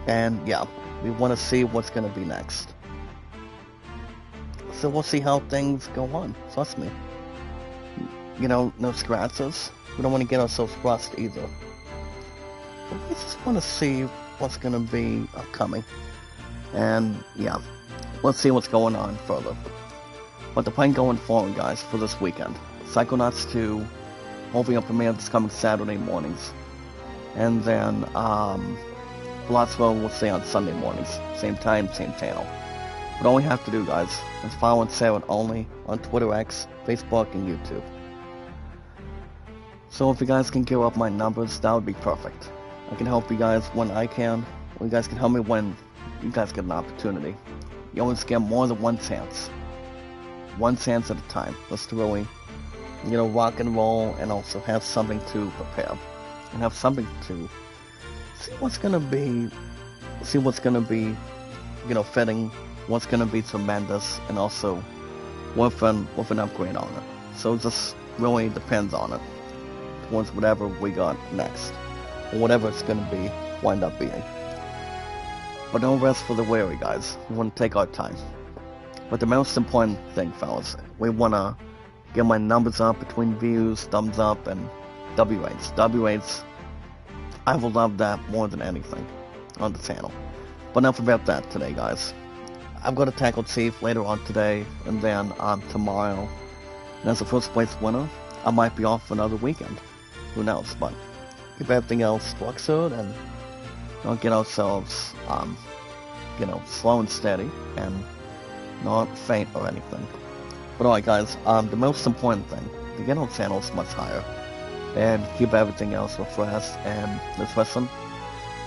and yeah, we want to see what's going to be next. So we'll see how things go on, trust me. You know, no scratches. We don't want to get ourselves crushed either. But we just want to see what's going to be upcoming. And yeah, let's see what's going on further. But the plan going forward, guys, for this weekend, Psychonauts 2, hopefully a premiere this coming Saturday mornings. And then, Blotsville will stay on Sunday mornings. Same time, same channel. But all we have to do, guys, is follow and say it only on Twitter, X, Facebook, and YouTube. So if you guys can give up my numbers, that would be perfect. I can help you guys when I can, or you guys can help me when you guys get an opportunity. You always get more than one chance. One chance at a time. Just to really, you know, rock and roll and also have something to prepare. and have something to see what's gonna be, you know, fitting, what's gonna be tremendous, and also with an upgrade on it. So it just really depends on it, towards whatever we got next, or whatever it's gonna be, wind up being. But don't rest for the weary, guys. We want to take our time. But the most important thing, fellas, we want to get my numbers up between views, thumbs up, and W rates. W rates, I will love that more than anything on the channel. But enough about that today, guys. I'm going to tackle Chief later on today, and then tomorrow. And as the first place winner, I might be off for another weekend. Who knows? But keep everything else structured and don't get ourselves, you know, slow and steady and not faint or anything. But alright, guys, the most important thing, to get our channels much higher and keep everything else refreshed and let's listen.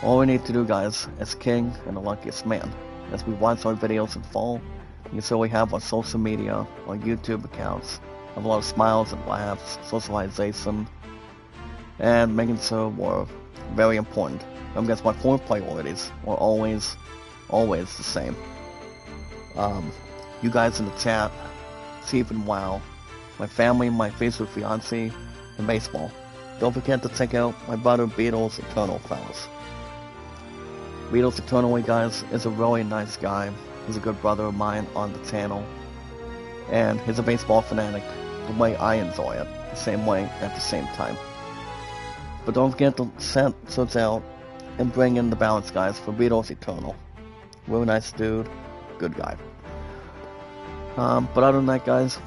All we need to do, guys, is king and the luckiest man. As we watch our videos in full, you can see we have our social media, our YouTube accounts, have a lot of smiles and laughs, socialization, and making sure we're very important. Guys, my 4 priorities are always the same. You guys in the chat, Chief and WoW, my family, my Facebook fiance, and baseball. Don't forget to check out my brother Beatles Eternal, fellas. Beatles Eternal, guys, is a really nice guy. He's a good brother of mine on the channel. And he's a baseball fanatic, the way I enjoy it, the same way at the same time. But don't forget to search out and bring in the balance, guys, for Beatles Eternal. Really nice dude, good guy. But other than that, guys,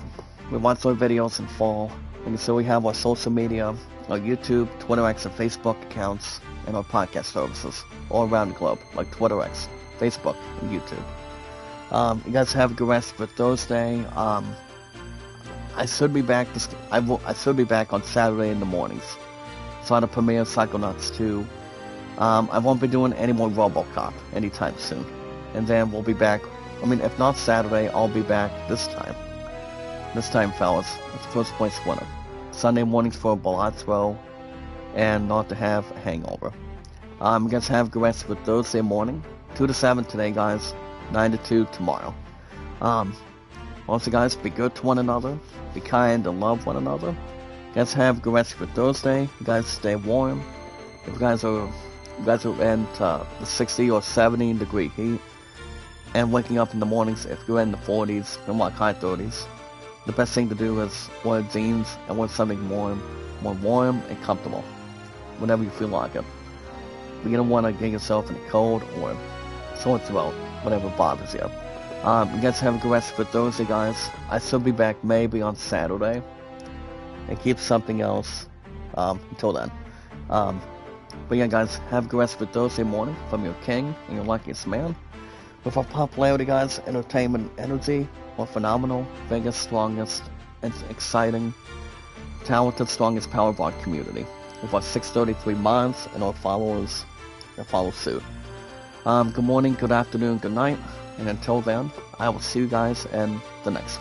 we watch our videos in full. And so we have our social media, our YouTube, Twitter X, and Facebook accounts, and our podcast services all around the globe, like Twitter X, Facebook, and YouTube. You guys have a good rest for Thursday. I should be back. I should be back on Saturday in the mornings. So to premiere Psychonauts 2. I won't be doing any more RoboCop anytime soon. And then we'll be back. I mean, if not Saturday, I'll be back this time. This time, fellas, it's first place winner. Sunday mornings for a blood throw, and not to have a hangover. You guys have a good rest for Thursday morning. 2 to 7 today, guys. 9 to 2 tomorrow. Also, guys, be good to one another. Be kind and love one another. You guys have a good rest for Thursday. You guys stay warm. If you guys are in the 60 or 70 degree heat, and waking up in the mornings, if you're in the 40s and like high 30s, the best thing to do is wear jeans and wear something more warm and comfortable, whenever you feel like it. But you don't want to get yourself in a cold or sore throat, whatever bothers you. You guys have a good rest for Thursday, guys. I should be back maybe on Saturday, and keep something else until then. But yeah, guys, have a good rest for Thursday morning from your king and your luckiest man. With our popularity, guys, entertainment energy, we're phenomenal, biggest, strongest, and exciting, talented, strongest power bot community. With our 633 mods and our followers that follow suit. Good morning, good afternoon, good night, and until then, I will see you guys in the next one.